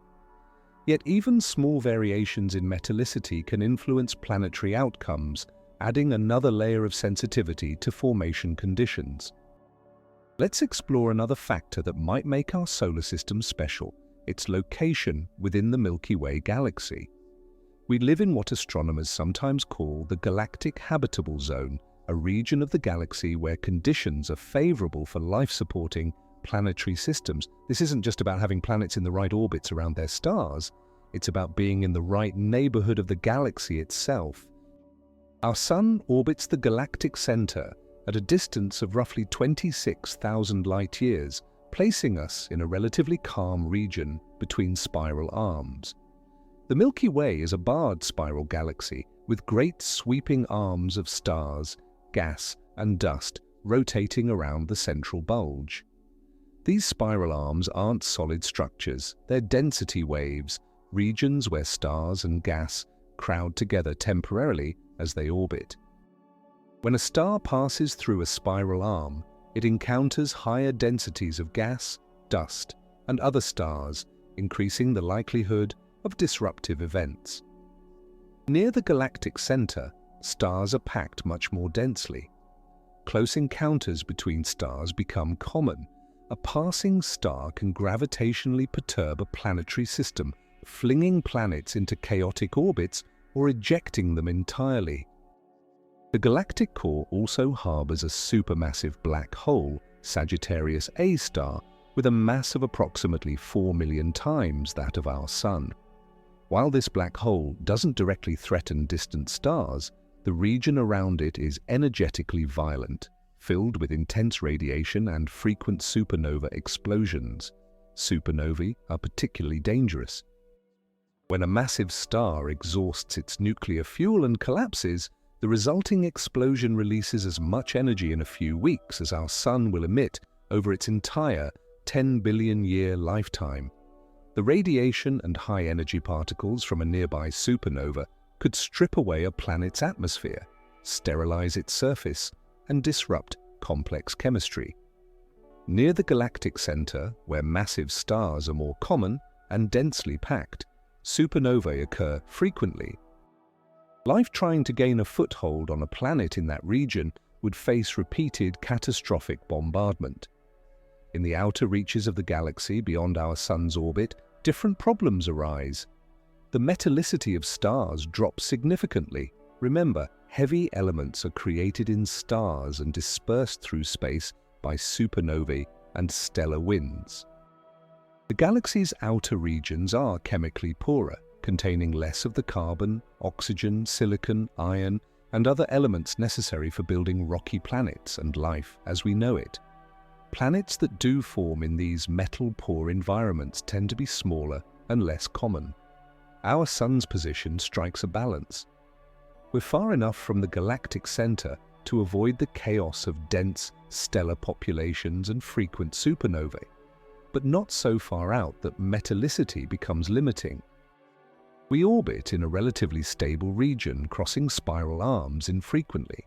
Yet even small variations in metallicity can influence planetary outcomes, adding another layer of sensitivity to formation conditions. Let's explore another factor that might make our solar system special: its location within the Milky Way galaxy. We live in what astronomers sometimes call the galactic habitable zone, a region of the galaxy where conditions are favorable for life-supporting planetary systems. This isn't just about having planets in the right orbits around their stars, it's about being in the right neighborhood of the galaxy itself. Our Sun orbits the galactic center at a distance of roughly 26,000 light-years, placing us in a relatively calm region between spiral arms. The Milky Way is a barred spiral galaxy with great sweeping arms of stars, gas, and dust rotating around the central bulge. These spiral arms aren't solid structures, they're density waves, regions where stars and gas crowd together temporarily as they orbit. When a star passes through a spiral arm, it encounters higher densities of gas, dust, and other stars, increasing the likelihood of disruptive events. Near the galactic center, stars are packed much more densely. Close encounters between stars become common. A passing star can gravitationally perturb a planetary system, flinging planets into chaotic orbits or ejecting them entirely. The galactic core also harbors a supermassive black hole, Sagittarius A star, with a mass of approximately 4 million times that of our Sun. While this black hole doesn't directly threaten distant stars, the region around it is energetically violent, filled with intense radiation and frequent supernova explosions. Supernovae are particularly dangerous. When a massive star exhausts its nuclear fuel and collapses, the resulting explosion releases as much energy in a few weeks as our Sun will emit over its entire 10 billion-year lifetime. The radiation and high-energy particles from a nearby supernova could strip away a planet's atmosphere, sterilize its surface, and disrupt complex chemistry. Near the galactic center, where massive stars are more common and densely packed, supernovae occur frequently. Life trying to gain a foothold on a planet in that region would face repeated catastrophic bombardment. In the outer reaches of the galaxy beyond our Sun's orbit, different problems arise. The metallicity of stars drops significantly. Remember, heavy elements are created in stars and dispersed through space by supernovae and stellar winds. The galaxy's outer regions are chemically poorer, containing less of the carbon, oxygen, silicon, iron, and other elements necessary for building rocky planets and life as we know it. Planets that do form in these metal-poor environments tend to be smaller and less common. Our Sun's position strikes a balance. We're far enough from the galactic center to avoid the chaos of dense stellar populations and frequent supernovae, but not so far out that metallicity becomes limiting. We orbit in a relatively stable region, crossing spiral arms infrequently.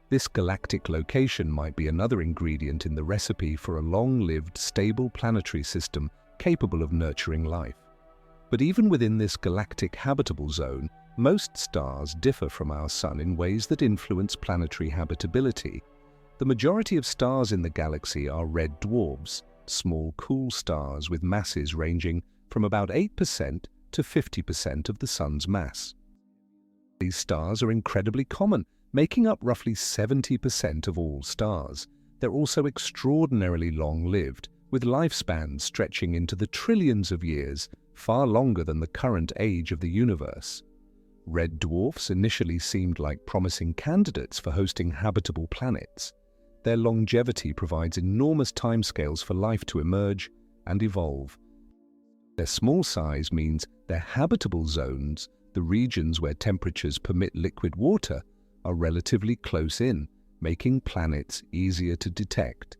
This galactic location might be another ingredient in the recipe for a long-lived, stable planetary system capable of nurturing life. But even within this galactic habitable zone, most stars differ from our Sun in ways that influence planetary habitability. The majority of stars in the galaxy are red dwarfs, small cool stars with masses ranging from about 8% to 50% of the Sun's mass. These stars are incredibly common, making up roughly 70% of all stars. They're also extraordinarily long-lived, with lifespans stretching into the trillions of years, far longer than the current age of the universe. Red dwarfs initially seemed like promising candidates for hosting habitable planets. Their longevity provides enormous timescales for life to emerge and evolve. Their small size means their habitable zones, the regions where temperatures permit liquid water, are relatively close in, making planets easier to detect.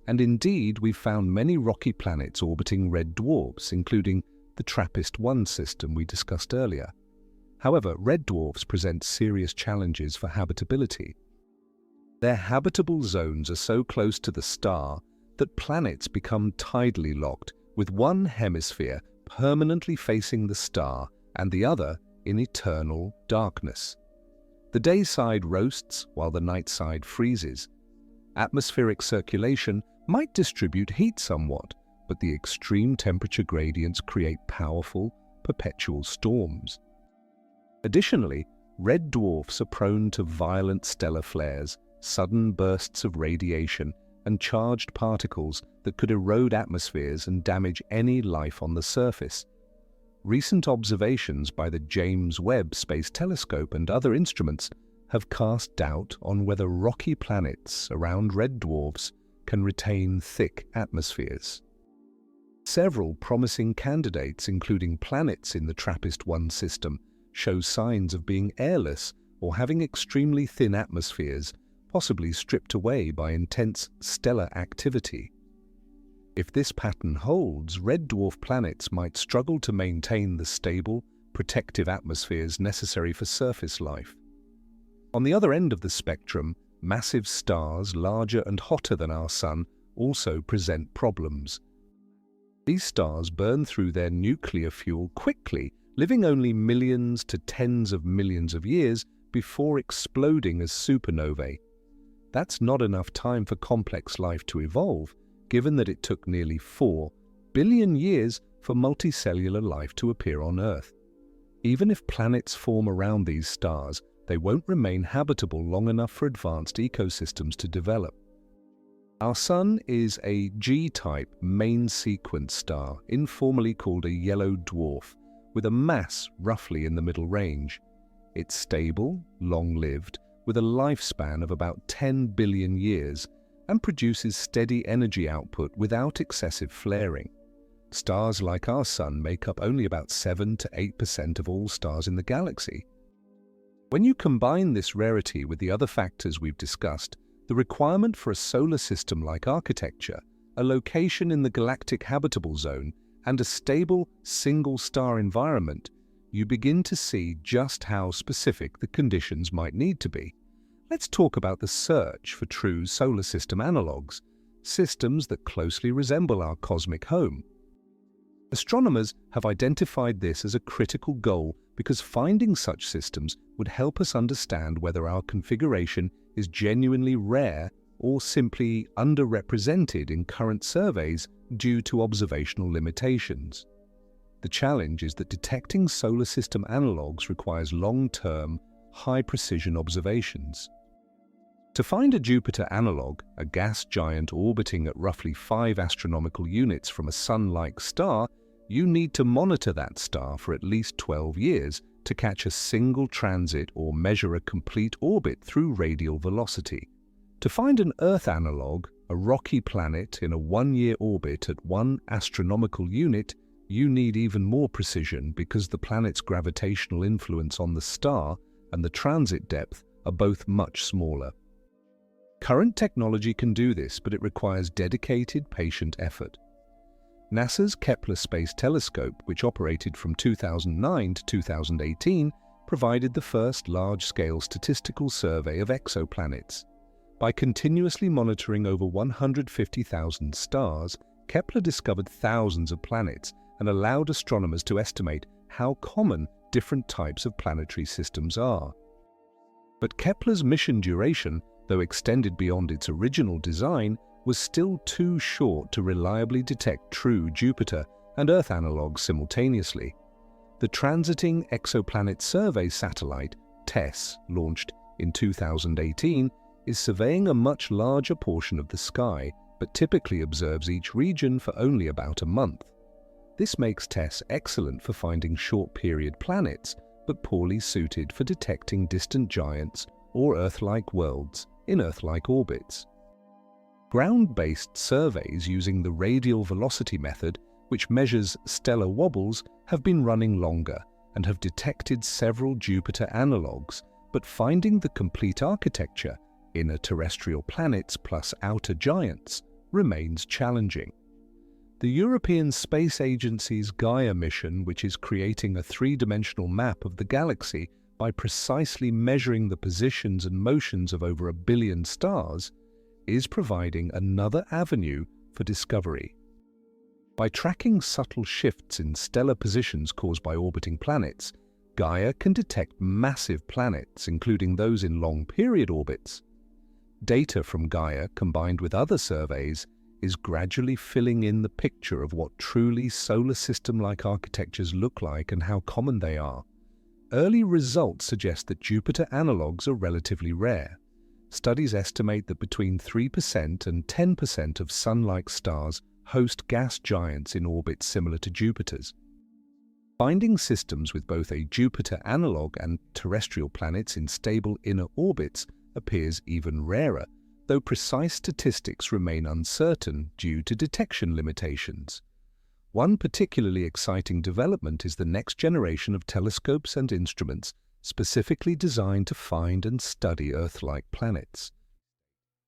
And indeed, we've found many rocky planets orbiting red dwarfs, including the TRAPPIST-1 system we discussed earlier. However, red dwarfs present serious challenges for habitability. Their habitable zones are so close to the star that planets become tidally locked, with one hemisphere permanently facing the star and the other in eternal darkness. The day side roasts while the night side freezes. Atmospheric circulation might distribute heat somewhat, but the extreme temperature gradients create powerful, perpetual storms. Additionally, red dwarfs are prone to violent stellar flares, sudden bursts of radiation, and charged particles that could erode atmospheres and damage any life on the surface. Recent observations by the James Webb Space Telescope and other instruments have cast doubt on whether rocky planets around red dwarfs can retain thick atmospheres. Several promising candidates, including planets in the TRAPPIST-1 system, show signs of being airless or having extremely thin atmospheres, possibly stripped away by intense stellar activity. If this pattern holds, red dwarf planets might struggle to maintain the stable, protective atmospheres necessary for surface life. On the other end of the spectrum, massive stars larger and hotter than our Sun also present problems. These stars burn through their nuclear fuel quickly, living only millions to tens of millions of years before exploding as supernovae. That's not enough time for complex life to evolve, given that it took nearly 4 billion years for multicellular life to appear on Earth. Even if planets form around these stars, they won't remain habitable long enough for advanced ecosystems to develop. Our Sun is a G-type main sequence star, informally called a yellow dwarf, with a mass roughly in the middle range. It's stable, long-lived, with a lifespan of about 10 billion years, and produces steady energy output without excessive flaring. Stars like our Sun make up only about 7 to 8% of all stars in the galaxy. When you combine this rarity with the other factors we've discussed, the requirement for a solar system-like architecture, a location in the galactic habitable zone, and a stable, single-star environment, you begin to see just how specific the conditions might need to be. Let's talk about the search for true solar system analogues, systems that closely resemble our cosmic home. Astronomers have identified this as a critical goal because finding such systems would help us understand whether our configuration is genuinely rare or simply underrepresented in current surveys due to observational limitations. The challenge is that detecting solar system analogues requires long-term, high-precision observations. To find a Jupiter analog, a gas giant orbiting at roughly 5 astronomical units from a Sun-like star, you need to monitor that star for at least 12 years to catch a single transit or measure a complete orbit through radial velocity. To find an Earth analog, a rocky planet in a 1-year orbit at 1 astronomical unit, you need even more precision because the planet's gravitational influence on the star and the transit depth are both much smaller. Current technology can do this, but it requires dedicated, patient effort. NASA's Kepler Space Telescope, which operated from 2009 to 2018, provided the first large-scale statistical survey of exoplanets. By continuously monitoring over 150,000 stars, Kepler discovered thousands of planets and allowed astronomers to estimate how common different types of planetary systems are. But Kepler's mission duration, though extended beyond its original design, was still too short to reliably detect true Jupiter and Earth analogues simultaneously. The Transiting Exoplanet Survey satellite, TESS, launched in 2018, is surveying a much larger portion of the sky, but typically observes each region for only about a month. This makes TESS excellent for finding short-period planets, but poorly suited for detecting distant giants or Earth-like worlds in Earth-like orbits. Ground-based surveys using the radial velocity method, which measures stellar wobbles, have been running longer and have detected several Jupiter analogues, but finding the complete architecture, inner terrestrial planets plus outer giants, remains challenging. The European Space Agency's Gaia mission, which is creating a 3-dimensional map of the galaxy by precisely measuring the positions and motions of over 1 billion stars, is providing another avenue for discovery. By tracking subtle shifts in stellar positions caused by orbiting planets, Gaia can detect massive planets, including those in long-period orbits. Data from Gaia, combined with other surveys, is gradually filling in the picture of what truly solar system-like architectures look like and how common they are. Early results suggest that Jupiter analogues are relatively rare. Studies estimate that between 3% and 10% of Sun-like stars host gas giants in orbits similar to Jupiter's. Finding systems with both a Jupiter analog and terrestrial planets in stable inner orbits appears even rarer, though precise statistics remain uncertain due to detection limitations. One particularly exciting development is the next generation of telescopes and instruments specifically designed to find and study Earth-like planets.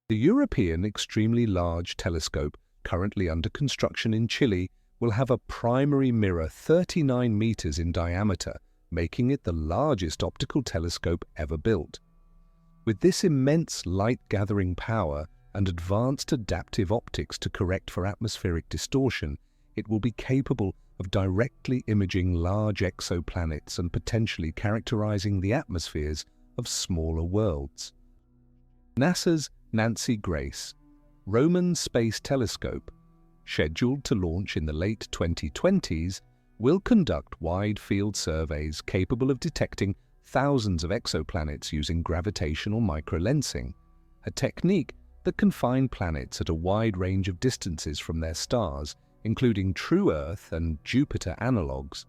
The European Extremely Large Telescope, currently under construction in Chile, will have a primary mirror 39 meters in diameter, making it the largest optical telescope ever built. With this immense light-gathering power and advanced adaptive optics to correct for atmospheric distortion, it will be capable of directly imaging large exoplanets and potentially characterizing the atmospheres of smaller worlds. NASA's Nancy Grace Roman Space Telescope, scheduled to launch in the late 2020s, will conduct wide-field surveys capable of detecting thousands of exoplanets using gravitational microlensing, a technique that can find planets at a wide range of distances from their stars, including true Earth and Jupiter analogues.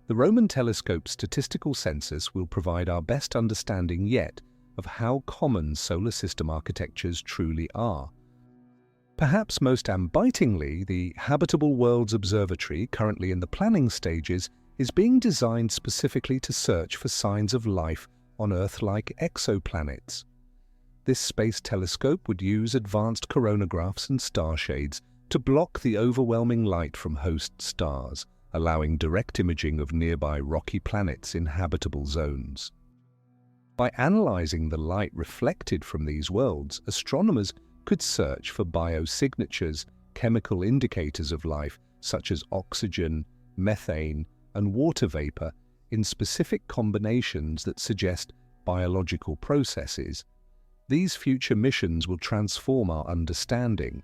The Roman Telescope's statistical census will provide our best understanding yet of how common solar system architectures truly are. Perhaps most ambitingly, the Habitable Worlds Observatory, currently in the planning stages, is being designed specifically to search for signs of life on Earth-like exoplanets. This space telescope would use advanced coronagraphs and star shades to block the overwhelming light from host stars, allowing direct imaging of nearby rocky planets in habitable zones. By analyzing the light reflected from these worlds, astronomers could search for biosignatures, chemical indicators of life such as oxygen, methane, and water vapor in specific combinations that suggest biological processes. These future missions will transform our understanding.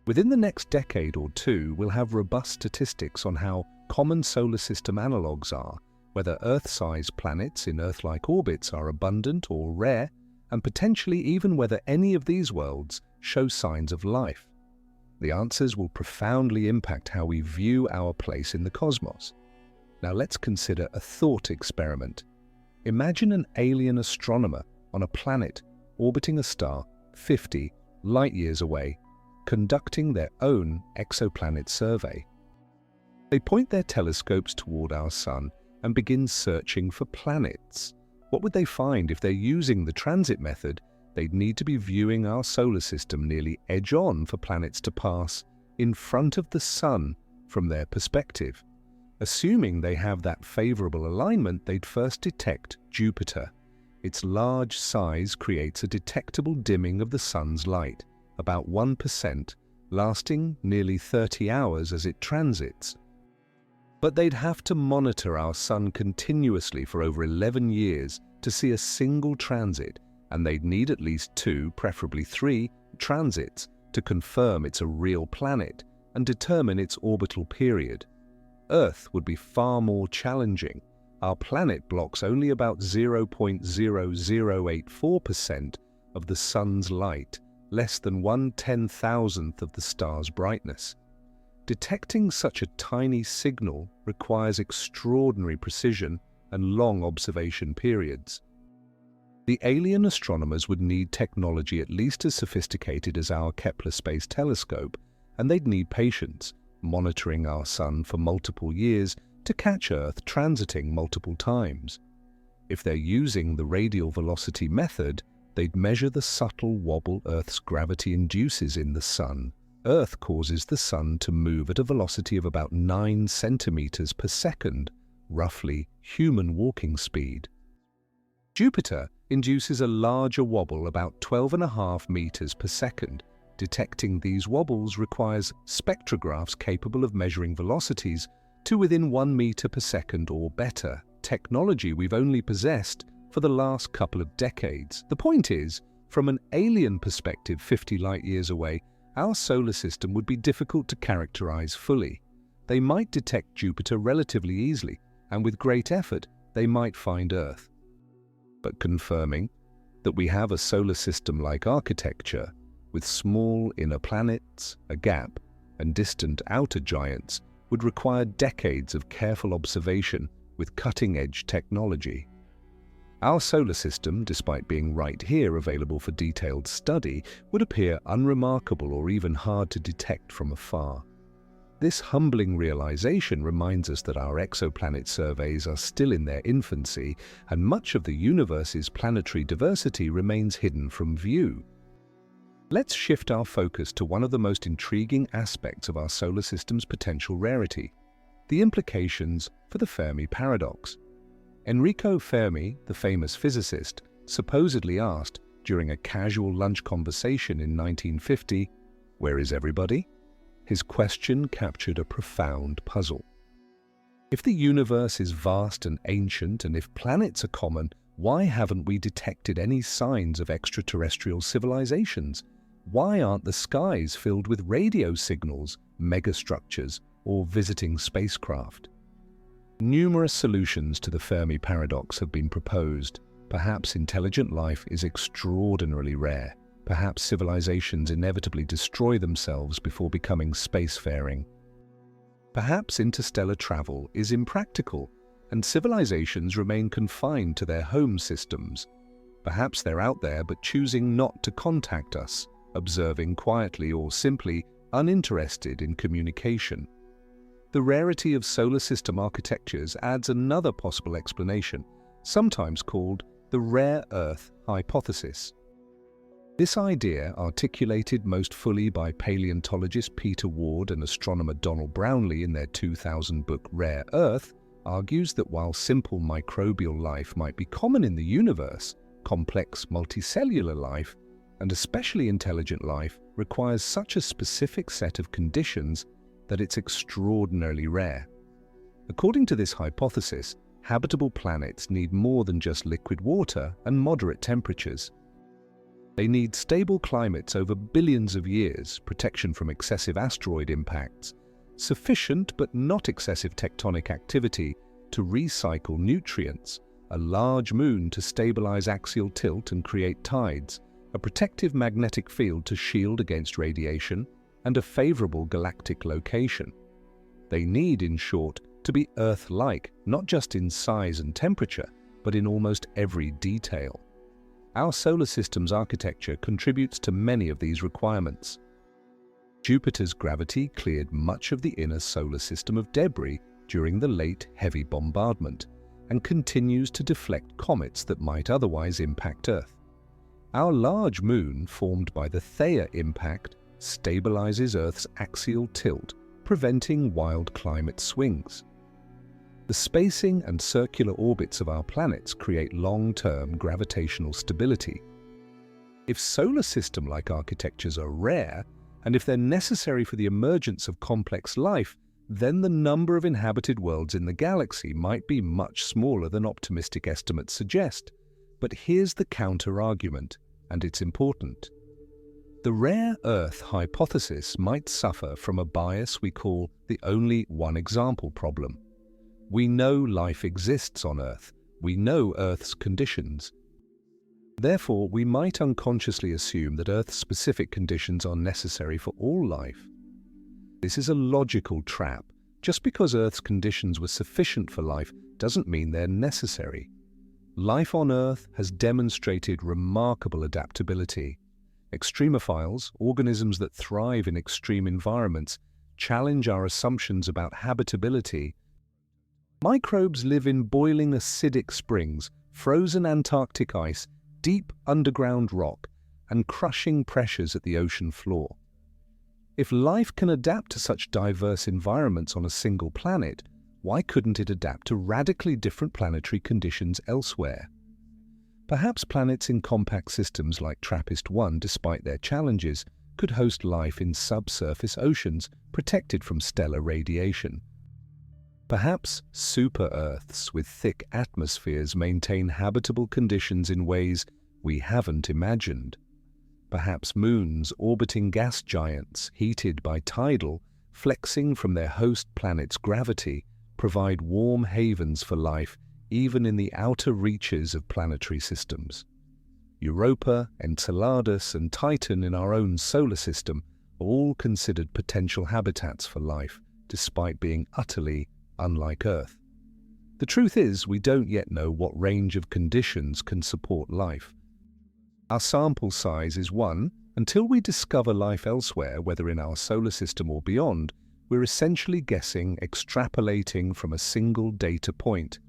Within the next decade or two, we'll have robust statistics on how common solar system analogues are, whether Earth-sized planets in Earth-like orbits are abundant or rare, and potentially even whether any of these worlds show signs of life. The answers will profoundly impact how we view our place in the cosmos. Now let's consider a thought experiment. Imagine an alien astronomer on a planet orbiting a star 50 light-years away, conducting their own exoplanet survey. They point their telescopes toward our Sun and begin searching for planets. What would they find? If they're using the transit method, they'd need to be viewing our solar system nearly edge-on for planets to pass in front of the Sun from their perspective. Assuming they have that favorable alignment, they'd first detect Jupiter. Its large size creates a detectable dimming of the Sun's light, about 1%, lasting nearly 30 hours as it transits. But they'd have to monitor our Sun continuously for over 11 years to see a single transit, and they'd need at least 2, preferably 3, transits to confirm it's a real planet and determine its orbital period. Earth would be far more challenging. Our planet blocks only about 0.0084% of the Sun's light, less than 1/10,000th of the star's brightness. Detecting such a tiny signal requires extraordinary precision and long observation periods. The alien astronomers would need technology at least as sophisticated as our Kepler Space Telescope, and they'd need patience, monitoring our Sun for multiple years to catch Earth transiting multiple times. If they're using the radial velocity method, they'd measure the subtle wobble Earth's gravity induces in the Sun. Earth causes the Sun to move at a velocity of about 9 centimeters per second, roughly human walking speed. Jupiter induces a larger wobble, about 12.5 meters per second. Detecting these wobbles requires spectrographs capable of measuring velocities to within 1 meter per second or better, technology we've only possessed for the last couple of decades. The point is, from an alien perspective 50 light-years away, our solar system would be difficult to characterize fully. They might detect Jupiter relatively easily, and with great effort, they might find Earth. But confirming that we have a solar system-like architecture, with small inner planets, a gap, and distant outer giants, would require decades of careful observation with cutting-edge technology. Our solar system, despite being right here available for detailed study, would appear unremarkable or even hard to detect from afar. This humbling realization reminds us that our exoplanet surveys are still in their infancy, and much of the universe's planetary diversity remains hidden from view. Let's shift our focus to one of the most intriguing aspects of our solar system's potential rarity: the implications for the Fermi paradox. Enrico Fermi, the famous physicist, supposedly asked during a casual lunch conversation in 1950, "Where is everybody?" His question captured a profound puzzle. If the universe is vast and ancient, and if planets are common, why haven't we detected any signs of extraterrestrial civilizations? Why aren't the skies filled with radio signals, megastructures, or visiting spacecraft? Numerous solutions to the Fermi paradox have been proposed. Perhaps intelligent life is extraordinarily rare. Perhaps civilizations inevitably destroy themselves before becoming spacefaring. Perhaps interstellar travel is impractical, and civilizations remain confined to their home systems. Perhaps they're out there but choosing not to contact us, observing quietly or simply uninterested in communication. The rarity of solar system architectures adds another possible explanation, sometimes called the rare Earth hypothesis. This idea, articulated most fully by paleontologist Peter Ward and astronomer Donald Brownlee in their 2000 book Rare Earth, argues that while simple microbial life might be common in the universe, complex multicellular life, and especially intelligent life, requires such a specific set of conditions that it's extraordinarily rare. According to this hypothesis, habitable planets need more than just liquid water and moderate temperatures. They need stable climates over billions of years, protection from excessive asteroid impacts, sufficient but not excessive tectonic activity to recycle nutrients, a large moon to stabilize axial tilt and create tides, a protective magnetic field to shield against radiation, and a favorable galactic location. They need, in short, to be Earth-like, not just in size and temperature, but in almost every detail. Our solar system's architecture contributes to many of these requirements. Jupiter's gravity cleared much of the inner solar system of debris during the late heavy bombardment, and continues to deflect comets that might otherwise impact Earth. Our large moon, formed by the Theia impact, stabilizes Earth's axial tilt, preventing wild climate swings. The spacing and circular orbits of our planets create long-term gravitational stability. If solar system-like architectures are rare, and if they're necessary for the emergence of complex life, then the number of inhabited worlds in the galaxy might be much smaller than optimistic estimates suggest. But here's the counter-argument, and it's important. The rare Earth hypothesis might suffer from a bias we call the only one example problem. We know life exists on Earth. We know Earth's conditions. Therefore, we might unconsciously assume that Earth-specific conditions are necessary for all life. This is a logical trap. Just because Earth's conditions were sufficient for life doesn't mean they're necessary. Life on Earth has demonstrated remarkable adaptability. Extremophiles, organisms that thrive in extreme environments, challenge our assumptions about habitability. Microbes live in boiling acidic springs, frozen Antarctic ice, deep underground rock, and crushing pressures at the ocean floor. If life can adapt to such diverse environments on a single planet, why couldn't it adapt to radically different planetary conditions elsewhere? Perhaps planets in compact systems like TRAPPIST-1, despite their challenges, could host life in subsurface oceans protected from stellar radiation. Perhaps super-Earths with thick atmospheres maintain habitable conditions in ways we haven't imagined. Perhaps moons orbiting gas giants, heated by tidal, flexing from their host planet's gravity, provide warm havens for life even in the outer reaches of planetary systems. Europa, Enceladus, and Titan in our own solar system are all considered potential habitats for life, despite being utterly unlike Earth. The truth is, we don't yet know what range of conditions can support life. Our sample size is one. Until we discover life elsewhere, whether in our solar system or beyond, we're essentially guessing, extrapolating from a single data point.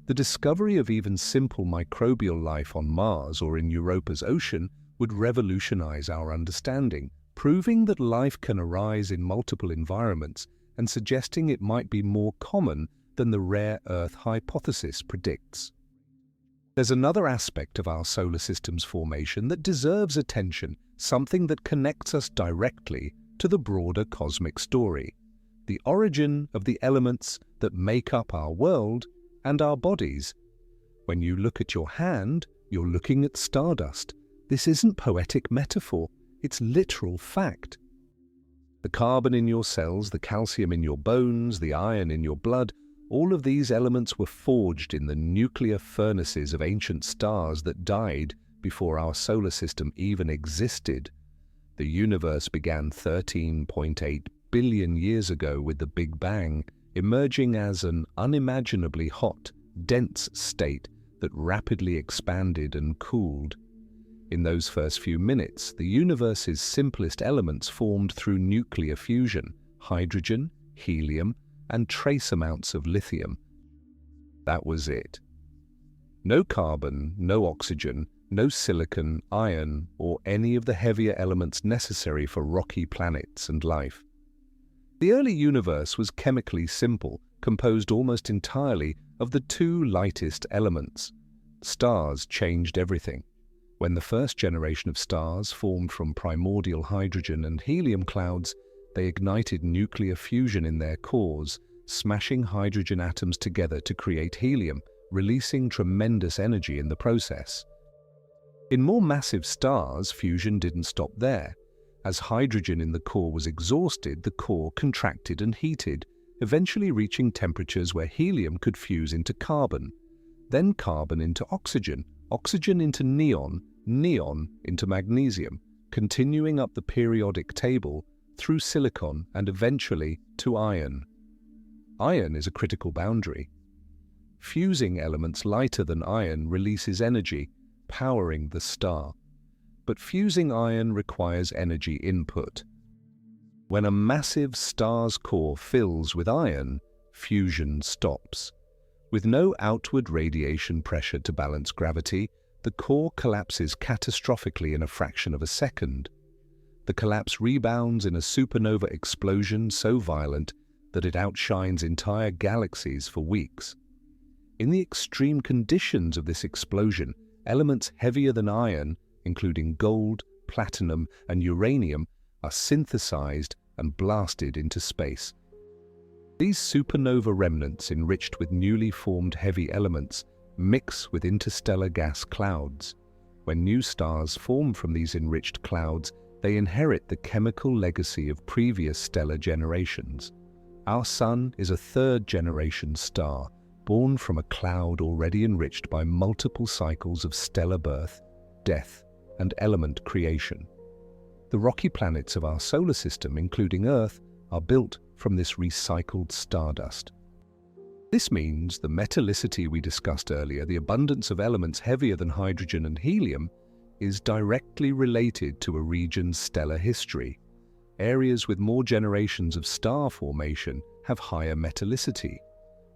The discovery of even simple microbial life on Mars or in Europa's ocean would revolutionize our understanding, proving that life can arise in multiple environments and suggesting it might be more common than the rare Earth hypothesis predicts. There's another aspect of our solar system's formation that deserves attention, something that connects us directly to the broader cosmic story, the origin of the elements that make up our world and our bodies. When you look at your hand, you're looking at stardust. This isn't poetic metaphor, it's literal fact. The carbon in your cells, the calcium in your bones, the iron in your blood, all of these elements were forged in the nuclear furnaces of ancient stars that died before our solar system even existed. The universe began 13.8 billion years ago with the Big Bang, emerging as an unimaginably hot, dense state that rapidly expanded and cooled. In those first few minutes, the universe's simplest elements formed through nuclear fusion: hydrogen, helium, and trace amounts of lithium. That was it. No carbon, no oxygen, no silicon, iron, or any of the heavier elements necessary for rocky planets and life. The early universe was chemically simple, composed almost entirely of the two lightest elements. Stars changed everything. When the first generation of stars formed from primordial hydrogen and helium clouds, they ignited nuclear fusion in their cores, smashing hydrogen atoms together to create helium, releasing tremendous energy in the process. In more massive stars, fusion didn't stop there. As hydrogen in the core was exhausted, the core contracted and heated, eventually reaching temperatures where helium could fuse into carbon. then carbon into oxygen, oxygen into neon, neon into magnesium, continuing up the periodic table through silicon and eventually to iron. Iron is a critical boundary. Fusing elements lighter than iron releases energy, powering the star. But fusing iron requires energy input. When a massive star's core fills with iron, fusion stops. With no outward radiation pressure to balance gravity, the core collapses catastrophically in a fraction of a second. The collapse rebounds in a supernova explosion so violent that it outshines entire galaxies for weeks. In the extreme conditions of this explosion, elements heavier than iron, including gold, platinum, and uranium, are synthesized and blasted into space. These supernova remnants, enriched with newly formed heavy elements, mix with interstellar gas clouds. When new stars form from these enriched clouds, they inherit the chemical legacy of previous stellar generations. Our Sun is a third-generation star, born from a cloud already enriched by multiple cycles of stellar birth, death, and element creation. The rocky planets of our solar system, including Earth, are built from this recycled stardust. This means the metallicity we discussed earlier, the abundance of elements heavier than hydrogen and helium, is directly related to a region's stellar history. Areas with more generations of star formation have higher metallicity.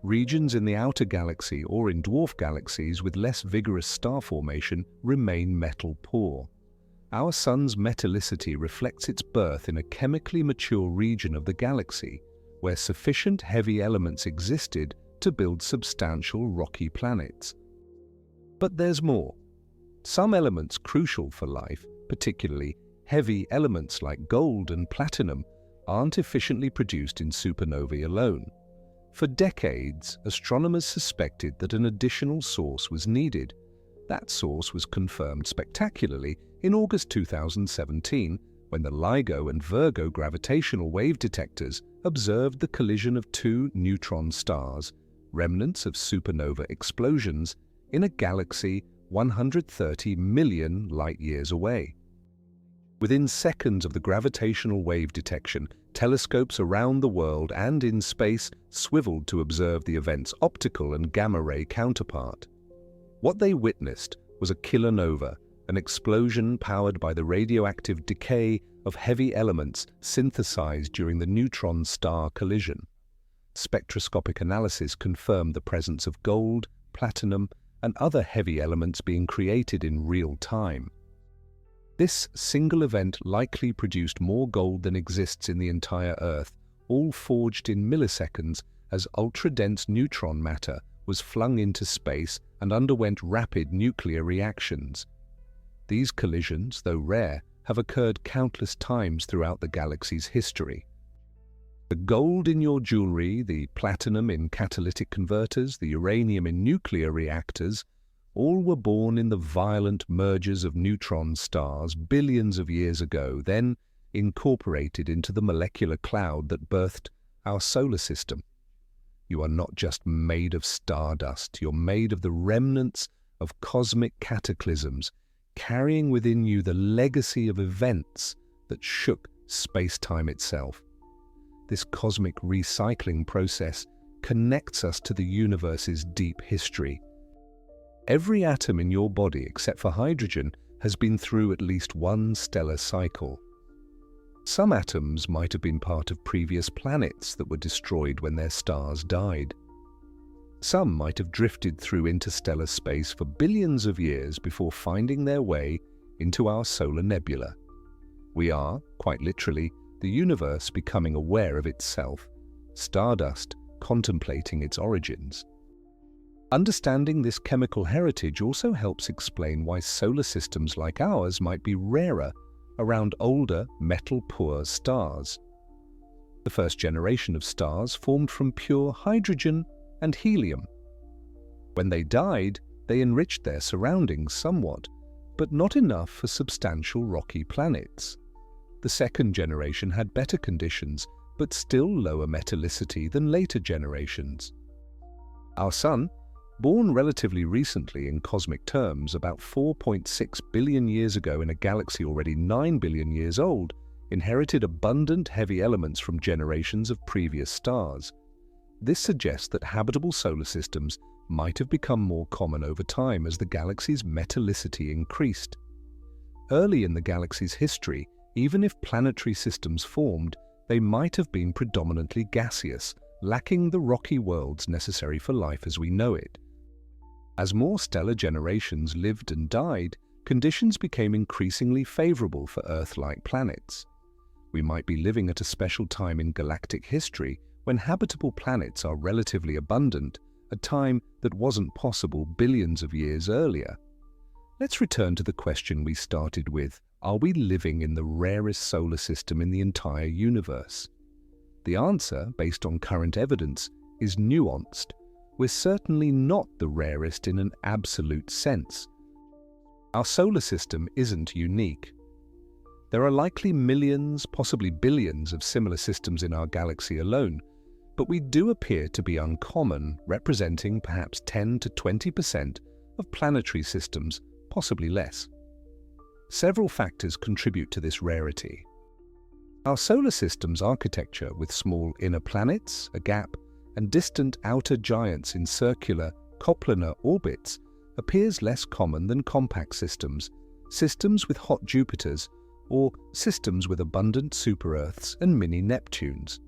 Regions in the outer galaxy or in dwarf galaxies with less vigorous star formation remain metal poor. Our Sun's metallicity reflects its birth in a chemically mature region of the galaxy, where sufficient heavy elements existed to build substantial rocky planets. But there's more. Some elements crucial for life, particularly heavy elements like gold and platinum, aren't efficiently produced in supernovae alone. For decades, astronomers suspected that an additional source was needed. That source was confirmed spectacularly in August 2017, when the LIGO and Virgo gravitational wave detectors observed the collision of two neutron stars, remnants of supernova explosions, in a galaxy 130 million light-years away. Within seconds of the gravitational wave detection, telescopes around the world and in space swiveled to observe the event's optical and gamma-ray counterpart. What they witnessed was a kilonova, an explosion powered by the radioactive decay of heavy elements synthesized during the neutron star collision. Spectroscopic analysis confirmed the presence of gold, platinum, and other heavy elements being created in real time. This single event likely produced more gold than exists in the entire Earth, all forged in milliseconds as ultra-dense neutron matter was flung into space and underwent rapid nuclear reactions. These collisions, though rare, have occurred countless times throughout the galaxy's history. The gold in your jewelry, the platinum in catalytic converters, the uranium in nuclear reactors, all were born in the violent mergers of neutron stars billions of years ago, then incorporated into the molecular cloud that birthed our solar system. You are not just made of stardust, you're made of the remnants of cosmic cataclysms, carrying within you the legacy of events that shook space-time itself. This cosmic recycling process connects us to the universe's deep history. Every atom in your body, except for hydrogen, has been through at least one stellar cycle. Some atoms might have been part of previous planets that were destroyed when their stars died. Some might have drifted through interstellar space for billions of years before finding their way into our solar nebula. We are, quite literally, the universe becoming aware of itself, stardust contemplating its origins. Understanding this chemical heritage also helps explain why solar systems like ours might be rarer around older, metal-poor stars. The first generation of stars formed from pure hydrogen and helium. When they died, they enriched their surroundings somewhat, but not enough for substantial rocky planets. The second generation had better conditions, but still lower metallicity than later generations. Our Sun, Born relatively recently in cosmic terms, about 4.6 billion years ago in a galaxy already 9 billion years old, inherited abundant heavy elements from generations of previous stars. This suggests that habitable solar systems might have become more common over time as the galaxy's metallicity increased. Early in the galaxy's history, even if planetary systems formed, they might have been predominantly gaseous, lacking the rocky worlds necessary for life as we know it. As more stellar generations lived and died, conditions became increasingly favorable for Earth-like planets. We might be living at a special time in galactic history when habitable planets are relatively abundant, a time that wasn't possible billions of years earlier. Let's return to the question we started with. Are we living in the rarest solar system in the entire universe? The answer, based on current evidence, is nuanced. We're certainly not the rarest in an absolute sense. Our solar system isn't unique. There are likely millions, possibly billions of similar systems in our galaxy alone, but we do appear to be uncommon, representing perhaps 10 to 20% of planetary systems, possibly less. Several factors contribute to this rarity. Our solar system's architecture, with small inner planets, a gap, and distant outer giants in circular, coplanar orbits, appears less common than compact systems, systems with hot Jupiters, or systems with abundant super-Earths and mini-Neptunes.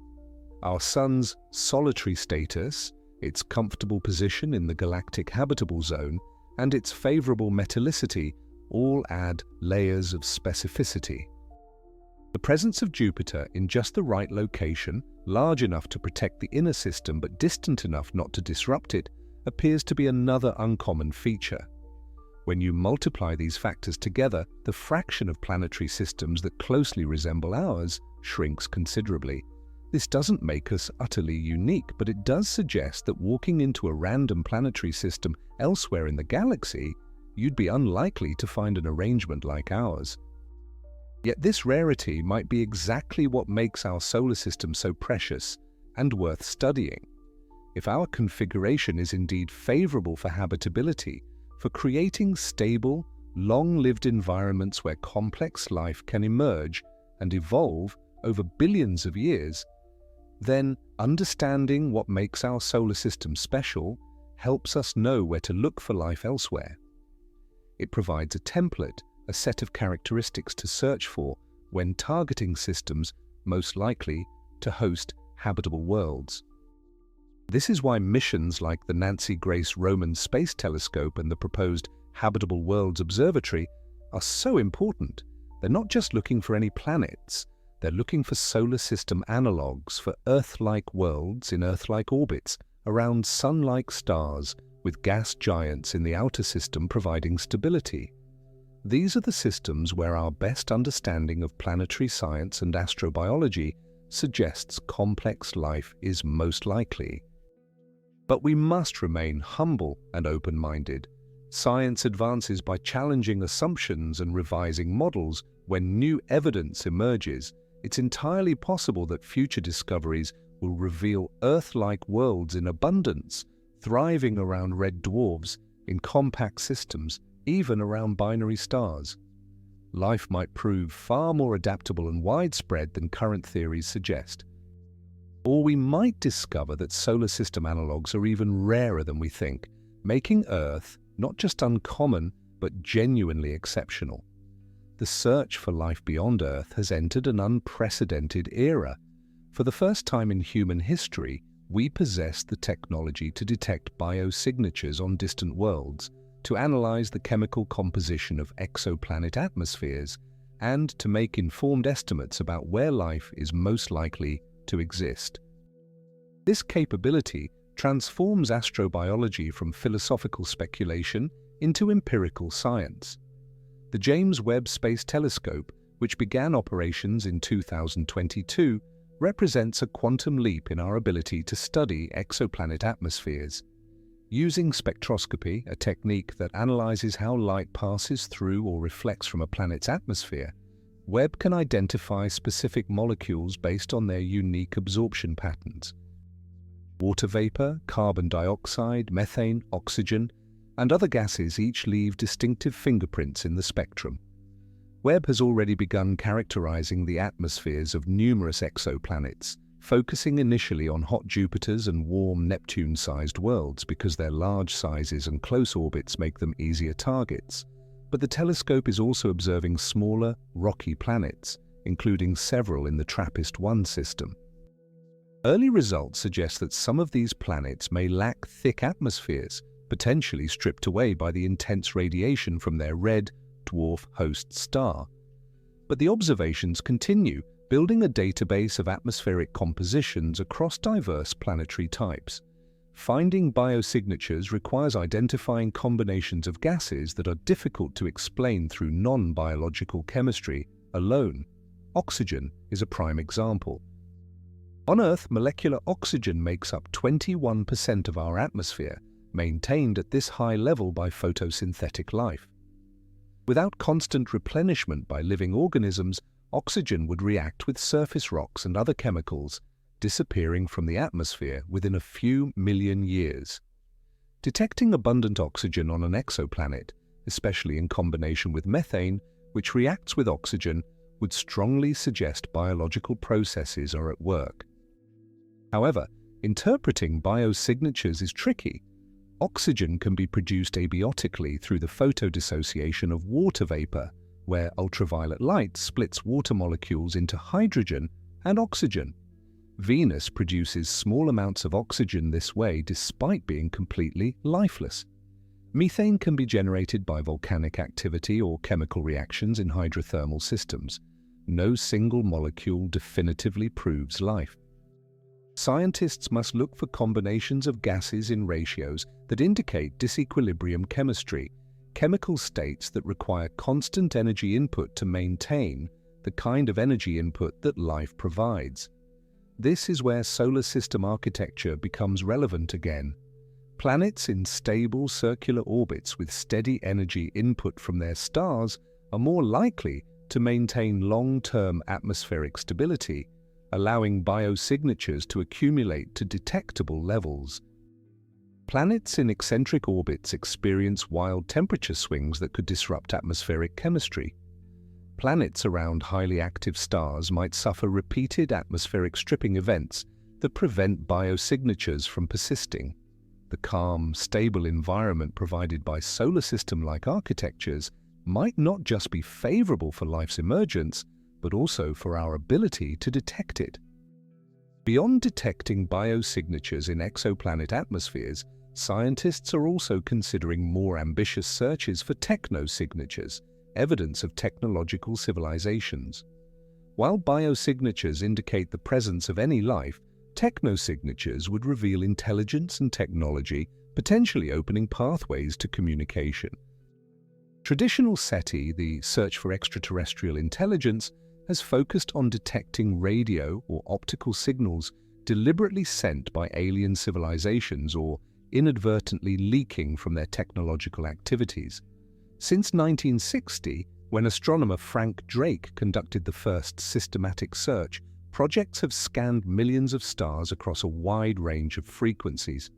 Our Sun's solitary status, its comfortable position in the galactic habitable zone, and its favorable metallicity all add layers of specificity. The presence of Jupiter in just the right location, large enough to protect the inner system but distant enough not to disrupt it, appears to be another uncommon feature. When you multiply these factors together, the fraction of planetary systems that closely resemble ours shrinks considerably. This doesn't make us utterly unique, but it does suggest that walking into a random planetary system elsewhere in the galaxy, you'd be unlikely to find an arrangement like ours. Yet this rarity might be exactly what makes our solar system so precious and worth studying. If our configuration is indeed favorable for habitability, for creating stable, long-lived environments where complex life can emerge and evolve over billions of years, then understanding what makes our solar system special helps us know where to look for life elsewhere. It provides a template, a set of characteristics to search for when targeting systems most likely to host habitable worlds. This is why missions like the Nancy Grace Roman Space Telescope and the proposed Habitable Worlds Observatory are so important. They're not just looking for any planets, they're looking for solar system analogues for Earth-like worlds in Earth-like orbits around Sun-like stars with gas giants in the outer system providing stability. These are the systems where our best understanding of planetary science and astrobiology suggests complex life is most likely. But we must remain humble and open-minded. Science advances by challenging assumptions and revising models. When new evidence emerges, it's entirely possible that future discoveries will reveal Earth-like worlds in abundance, thriving around red dwarfs, in compact systems, even around binary stars. Life might prove far more adaptable and widespread than current theories suggest. Or we might discover that solar system analogues are even rarer than we think, making Earth not just uncommon, but genuinely exceptional. The search for life beyond Earth has entered an unprecedented era. For the first time in human history, we possess the technology to detect biosignatures on distant worlds, to analyze the chemical composition of exoplanet atmospheres, and to make informed estimates about where life is most likely to exist. This capability transforms astrobiology from philosophical speculation into empirical science. The James Webb Space Telescope, which began operations in 2022, represents a quantum leap in our ability to study exoplanet atmospheres. Using spectroscopy, a technique that analyzes how light passes through or reflects from a planet's atmosphere, Webb can identify specific molecules based on their unique absorption patterns. Water vapor, carbon dioxide, methane, oxygen, and other gases each leave distinctive fingerprints in the spectrum. Webb has already begun characterizing the atmospheres of numerous exoplanets, focusing initially on hot Jupiters and warm Neptune-sized worlds because their large sizes and close orbits make them easier targets. But the telescope is also observing smaller, rocky planets, including several in the TRAPPIST-1 system. Early results suggest that some of these planets may lack thick atmospheres, potentially stripped away by the intense radiation from their red dwarf host star. But the observations continue, building a database of atmospheric compositions across diverse planetary types. Finding biosignatures requires identifying combinations of gases that are difficult to explain through non-biological chemistry alone. Oxygen is a prime example. On Earth, molecular oxygen makes up 21% of our atmosphere, maintained at this high level by photosynthetic life. Without constant replenishment by living organisms, oxygen would react with surface rocks and other chemicals, disappearing from the atmosphere within a few million years. Detecting abundant oxygen on an exoplanet, especially in combination with methane, which reacts with oxygen, would strongly suggest biological processes are at work. However, interpreting biosignatures is tricky. Oxygen can be produced abiotically through the photodissociation of water vapor, where ultraviolet light splits water molecules into hydrogen and oxygen. Venus produces small amounts of oxygen this way despite being completely lifeless. Methane can be generated by volcanic activity or chemical reactions in hydrothermal systems. No single molecule definitively proves life. Scientists must look for combinations of gases in ratios that indicate disequilibrium chemistry, chemical states that require constant energy input to maintain the kind of energy input that life provides. This is where solar system architecture becomes relevant again. Planets in stable circular orbits with steady energy input from their stars are more likely to maintain long-term atmospheric stability, allowing biosignatures to accumulate to detectable levels. Planets in eccentric orbits experience wild temperature swings that could disrupt atmospheric chemistry. Planets around highly active stars might suffer repeated atmospheric stripping events that prevent biosignatures from persisting. The calm, stable environment provided by solar system-like architectures might not just be favorable for life's emergence, but also for our ability to detect it. Beyond detecting biosignatures in exoplanet atmospheres, scientists are also considering more ambitious searches for technosignatures, evidence of technological civilizations. While biosignatures indicate the presence of any life, technosignatures would reveal intelligence and technology, potentially opening pathways to communication. Traditional SETI, the search for extraterrestrial intelligence, has focused on detecting radio or optical signals deliberately sent by alien civilizations or inadvertently leaking from their technological activities. Since 1960, when astronomer Frank Drake conducted the first systematic search, projects have scanned millions of stars across a wide range of frequencies.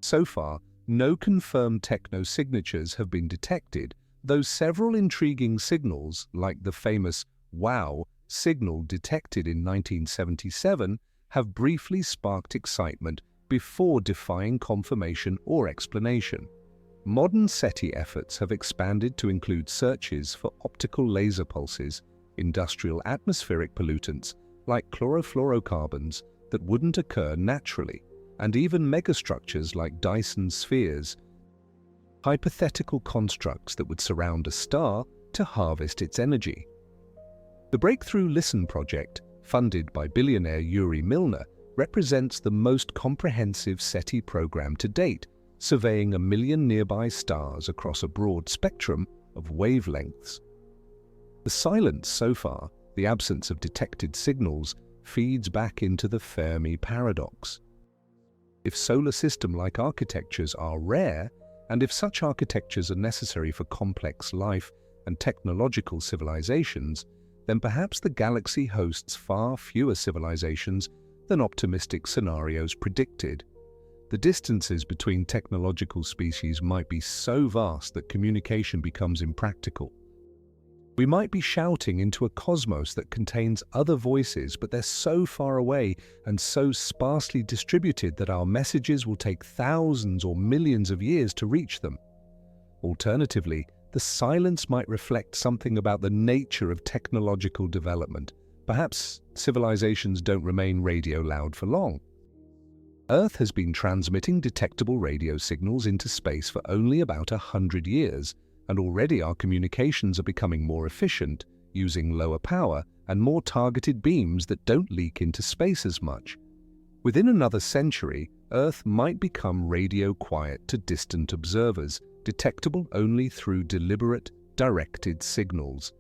So far, no confirmed technosignatures have been detected, though several intriguing signals, like the famous WOW signal detected in 1977, have briefly sparked excitement before defying confirmation or explanation. Modern SETI efforts have expanded to include searches for optical laser pulses, industrial atmospheric pollutants like chlorofluorocarbons that wouldn't occur naturally, and even megastructures like Dyson spheres, hypothetical constructs that would surround a star to harvest its energy. The Breakthrough Listen project, funded by billionaire Yuri Milner, represents the most comprehensive SETI program to date, surveying 1 million nearby stars across a broad spectrum of wavelengths. The silence so far, the absence of detected signals, feeds back into the Fermi paradox. If solar system-like architectures are rare, and if such architectures are necessary for complex life and technological civilizations, then perhaps the galaxy hosts far fewer civilizations than optimistic scenarios predicted. The distances between technological species might be so vast that communication becomes impractical. We might be shouting into a cosmos that contains other voices, but they're so far away and so sparsely distributed that our messages will take thousands or millions of years to reach them. Alternatively, the silence might reflect something about the nature of technological development. Perhaps civilizations don't remain radio loud for long. Earth has been transmitting detectable radio signals into space for only about 100 years, and already our communications are becoming more efficient, using lower power and more targeted beams that don't leak into space as much. Within another century, Earth might become radio quiet to distant observers, detectable only through deliberate, directed signals.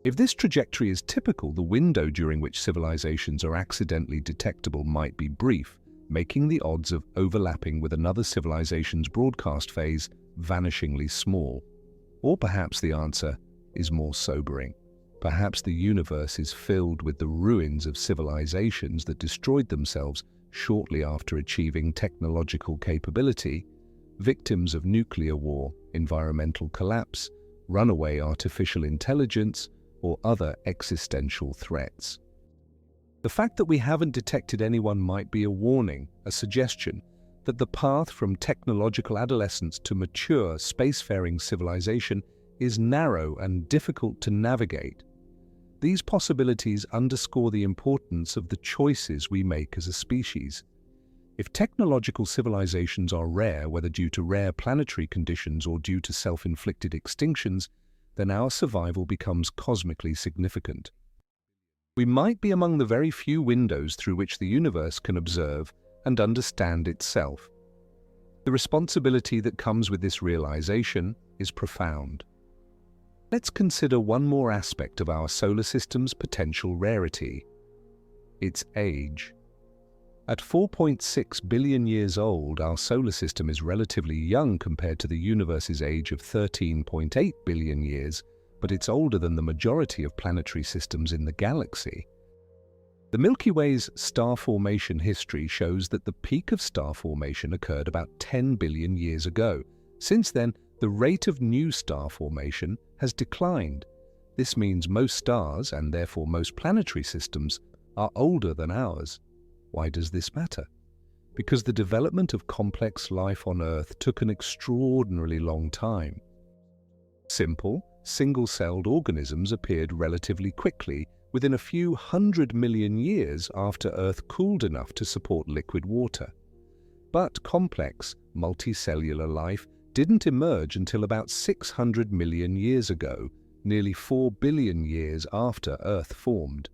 If this trajectory is typical, the window during which civilizations are accidentally detectable might be brief, making the odds of overlapping with another civilization's broadcast phase vanishingly small. Or perhaps the answer is more sobering. Perhaps the universe is filled with the ruins of civilizations that destroyed themselves shortly after achieving technological capability, victims of nuclear war, environmental collapse, runaway artificial intelligence, or other existential threats. The fact that we haven't detected anyone might be a warning, a suggestion that the path from technological adolescence to mature spacefaring civilization is narrow and difficult to navigate. These possibilities underscore the importance of the choices we make as a species. If technological civilizations are rare, whether due to rare planetary conditions or due to self-inflicted extinctions, then our survival becomes cosmically significant. We might be among the very few windows through which the universe can observe and understand itself. The responsibility that comes with this realization is profound. Let's consider one more aspect of our solar system's potential rarity: its age. At 4.6 billion years old, our solar system is relatively young compared to the universe's age of 13.8 billion years, but it's older than the majority of planetary systems in the galaxy. The Milky Way's star formation history shows that the peak of star formation occurred about 10 billion years ago. Since then, the rate of new star formation has declined. This means most stars, and therefore most planetary systems, are older than ours. Why does this matter? Because the development of complex life on Earth took an extraordinarily long time. Simple, single-celled organisms appeared relatively quickly, within a few 100 million years after Earth cooled enough to support liquid water. But complex, multicellular life didn't emerge until about 600 million years ago, nearly 4 billion years after Earth formed.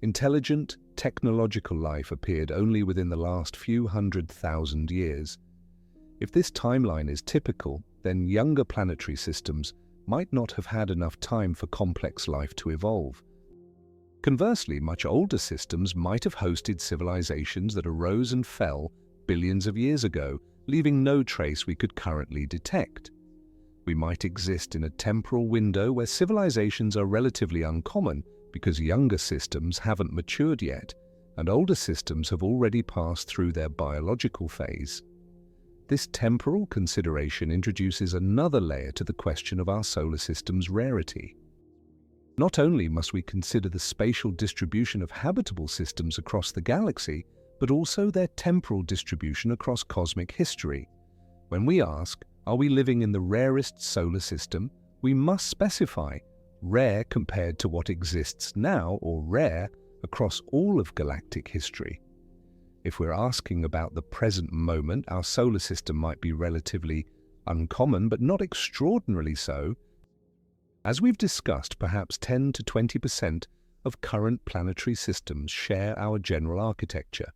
Intelligent, technological life appeared only within the last few 100,000 years. If this timeline is typical, then younger planetary systems might not have had enough time for complex life to evolve. Conversely, much older systems might have hosted civilizations that arose and fell billions of years ago, leaving no trace we could currently detect. We might exist in a temporal window where civilizations are relatively uncommon because younger systems haven't matured yet, and older systems have already passed through their biological phase. This temporal consideration introduces another layer to the question of our solar system's rarity. Not only must we consider the spatial distribution of habitable systems across the galaxy, but also their temporal distribution across cosmic history. When we ask, are we living in the rarest solar system, we must specify rare compared to what exists now, or rare across all of galactic history. If we're asking about the present moment, our solar system might be relatively uncommon, but not extraordinarily so. As we've discussed, perhaps 10 to 20% of current planetary systems share our general architecture.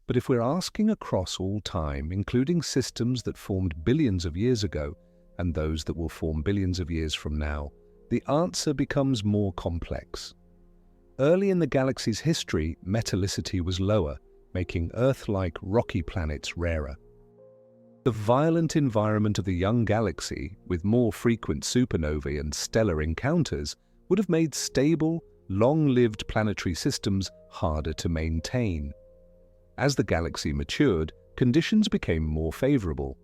But if we're asking across all time, including systems that formed billions of years ago and those that will form billions of years from now, the answer becomes more complex. Early in the galaxy's history, metallicity was lower, making Earth-like rocky planets rarer. The violent environment of the young galaxy, with more frequent supernovae and stellar encounters, would have made stable, long-lived planetary systems harder to maintain. As the galaxy matured, conditions became more favorable.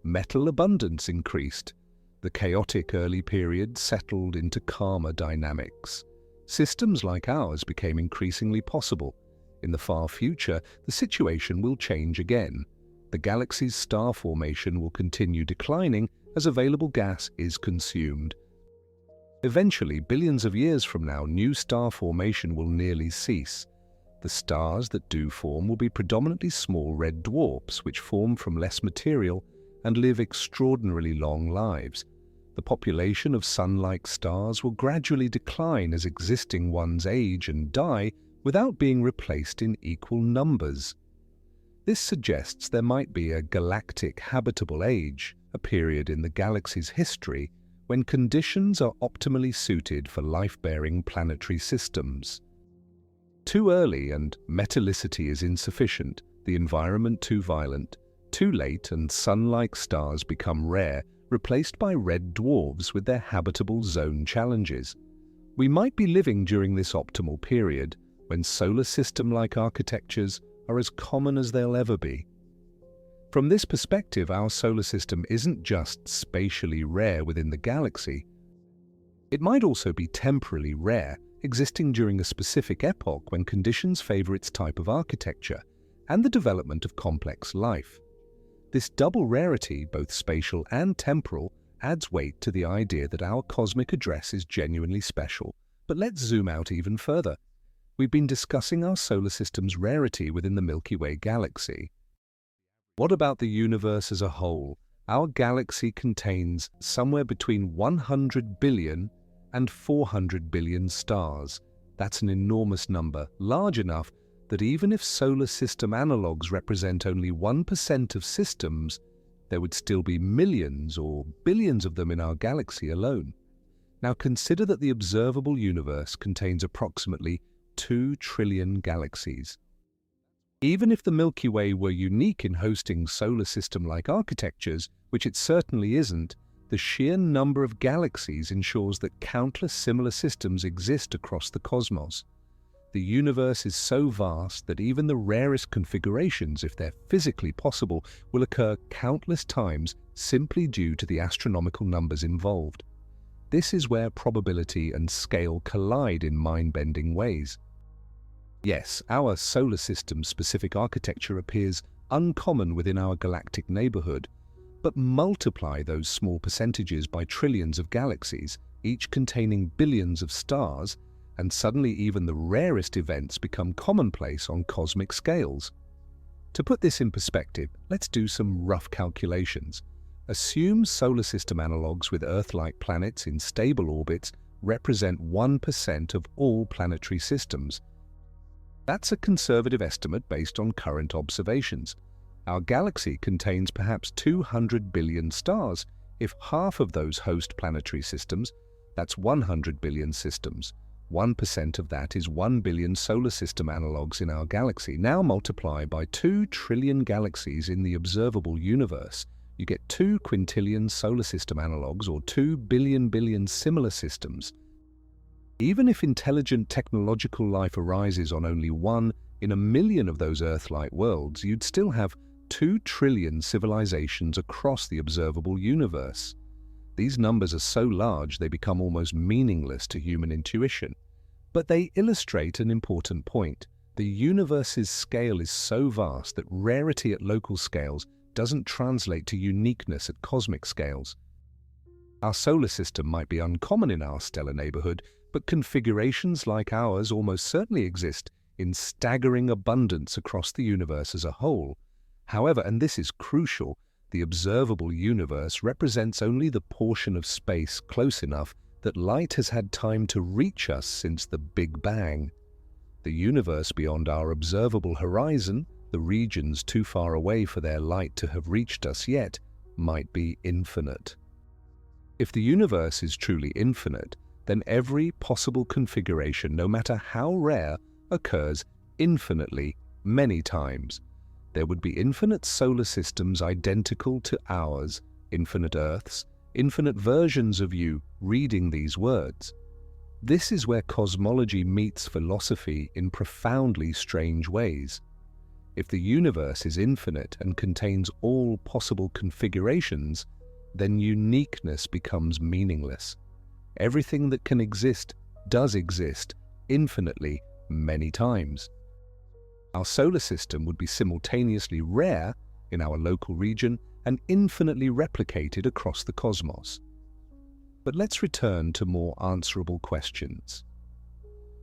Metal abundance increased. The chaotic early period settled into calmer dynamics. Systems like ours became increasingly possible. In the far future, the situation will change again. The galaxy's star formation will continue declining as available gas is consumed. Eventually, billions of years from now, new star formation will nearly cease. The stars that do form will be predominantly small red dwarfs which form from less material and live extraordinarily long lives. The population of Sun-like stars will gradually decline as existing ones age and die without being replaced in equal numbers. This suggests there might be a galactic habitable age, a period in the galaxy's history when conditions are optimally suited for life-bearing planetary systems. Too early and metallicity is insufficient, the environment too violent. Too late and Sun-like stars become rare, replaced by red dwarfs with their habitable zone challenges. We might be living during this optimal period, when solar system-like architectures are as common as they'll ever be. From this perspective, our solar system isn't just spatially rare within the galaxy. It might also be temporally rare, existing during a specific epoch when conditions favor its type of architecture and the development of complex life. This double rarity, both spatial and temporal, adds weight to the idea that our cosmic address is genuinely special. But let's zoom out even further. We've been discussing our solar system's rarity within the Milky Way galaxy. What about the universe as a whole? Our galaxy contains somewhere between 100 billion and 400 billion stars. That's an enormous number, large enough that even if solar system analogues represent only 1% of systems, there would still be millions or billions of them in our galaxy alone. Now consider that the observable universe contains approximately 2 trillion galaxies. Even if the Milky Way were unique in hosting solar system-like architectures, which it certainly isn't, the sheer number of galaxies ensures that countless similar systems exist across the cosmos. The universe is so vast that even the rarest configurations, if they're physically possible, will occur countless times simply due to the astronomical numbers involved. This is where probability and scale collide in mind-bending ways. Yes, our solar system-specific architecture appears uncommon within our galactic neighborhood, but multiply those small percentages by trillions of galaxies, each containing billions of stars, and suddenly even the rarest events become commonplace on cosmic scales. To put this in perspective, let's do some rough calculations. Assume solar system analogues with Earth-like planets in stable orbits represent 1% of all planetary systems. That's a conservative estimate based on current observations. Our galaxy contains perhaps 200 billion stars. If half of those host planetary systems, that's 100 billion systems. 1% of that is 1 billion solar system analogues in our galaxy. Now multiply by 2 trillion galaxies in the observable universe. You get 2 quintillion solar system analogues, or 2 billion similar systems. Even if intelligent technological life arises on only 1 in a million of those Earth-like worlds, you'd still have 2 trillion civilizations across the observable universe. These numbers are so large they become almost meaningless to human intuition. But they illustrate an important point. The universe's scale is so vast that rarity at local scales doesn't translate to uniqueness at cosmic scales. Our solar system might be uncommon in our stellar neighborhood, but configurations like ours almost certainly exist in staggering abundance across the universe as a whole. However, and this is crucial, the observable universe represents only the portion of space close enough that light has had time to reach us since the Big Bang. The universe beyond our observable horizon, the regions too far away for their light to have reached us yet, might be infinite. If the universe is truly infinite, then every possible configuration, no matter how rare, occurs infinitely many times. There would be infinite solar systems identical to ours, infinite Earths, infinite versions of you reading these words. This is where cosmology meets philosophy in profoundly strange ways. If the universe is infinite and contains all possible configurations, then uniqueness becomes meaningless. Everything that can exist does exist infinitely many times. Our solar system would be simultaneously rare in our local region and infinitely replicated across the cosmos. But let's return to more answerable questions.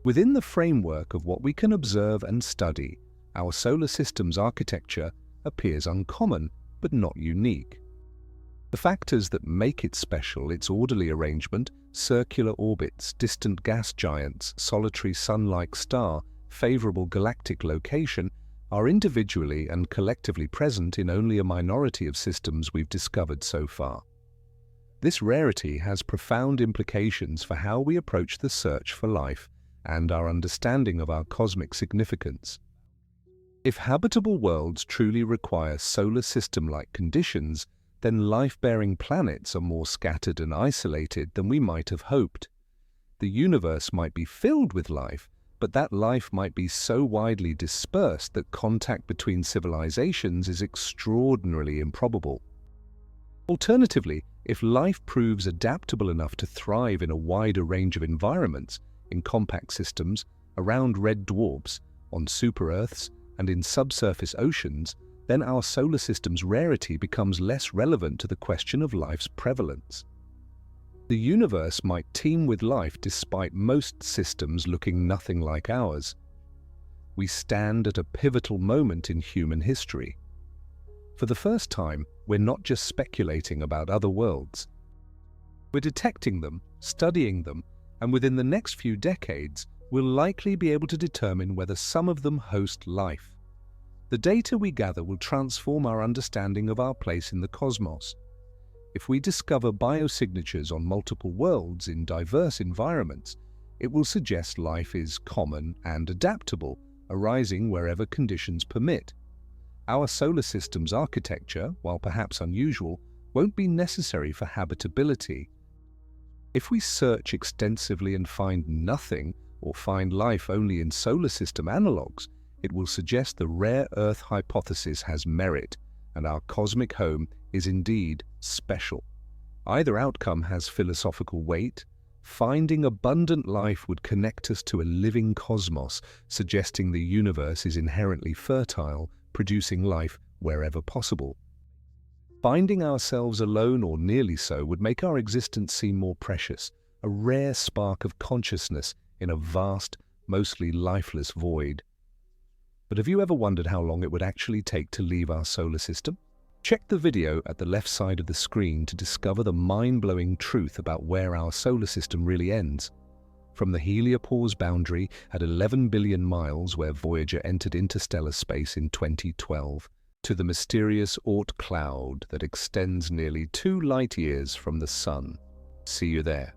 Within the framework of what we can observe and study, our solar system's architecture appears uncommon but not unique. The factors that make it special, its orderly arrangement, circular orbits, distant gas giants, solitary sun-like star, favorable galactic location, are individually and collectively present in only a minority of systems we've discovered so far. This rarity has profound implications for how we approach the search for life and our understanding of our cosmic significance. If habitable worlds truly require solar system-like conditions, then life-bearing planets are more scattered and isolated than we might have hoped. The universe might be filled with life, but that life might be so widely dispersed that contact between civilizations is extraordinarily improbable. Alternatively, if life proves adaptable enough to thrive in a wider range of environments, in compact systems, around red dwarfs, on super-Earths, and in subsurface oceans, then our solar system's rarity becomes less relevant to the question of life's prevalence. The universe might teem with life despite most systems looking nothing like ours. We stand at a pivotal moment in human history. For the first time, we're not just speculating about other worlds. We're detecting them, studying them, and within the next few decades, we'll likely be able to determine whether some of them host life. The data we gather will transform our understanding of our place in the cosmos. If we discover biosignatures on multiple worlds in diverse environments, it will suggest life is common and adaptable, arising wherever conditions permit. Our solar system's architecture, while perhaps unusual, won't be necessary for habitability. If we search extensively and find nothing, or find life only in solar system analogues, it will suggest the rare Earth hypothesis has merit, and our cosmic home is indeed special. Either outcome has philosophical weight. Finding abundant life would connect us to a living cosmos, suggesting the universe is inherently fertile, producing life wherever possible. Finding ourselves alone or nearly so would make our existence seem more precious, a rare spark of consciousness in a vast, mostly lifeless void. But have you ever wondered how long it would actually take to leave our solar system? Check the video at the left side of the screen to discover the mind-blowing truth about where our solar system really ends. From the heliopause boundary at 11 billion miles where Voyager entered interstellar space in 2012, to the mysterious Oort cloud that extends nearly 2 light-years from the Sun. See you there.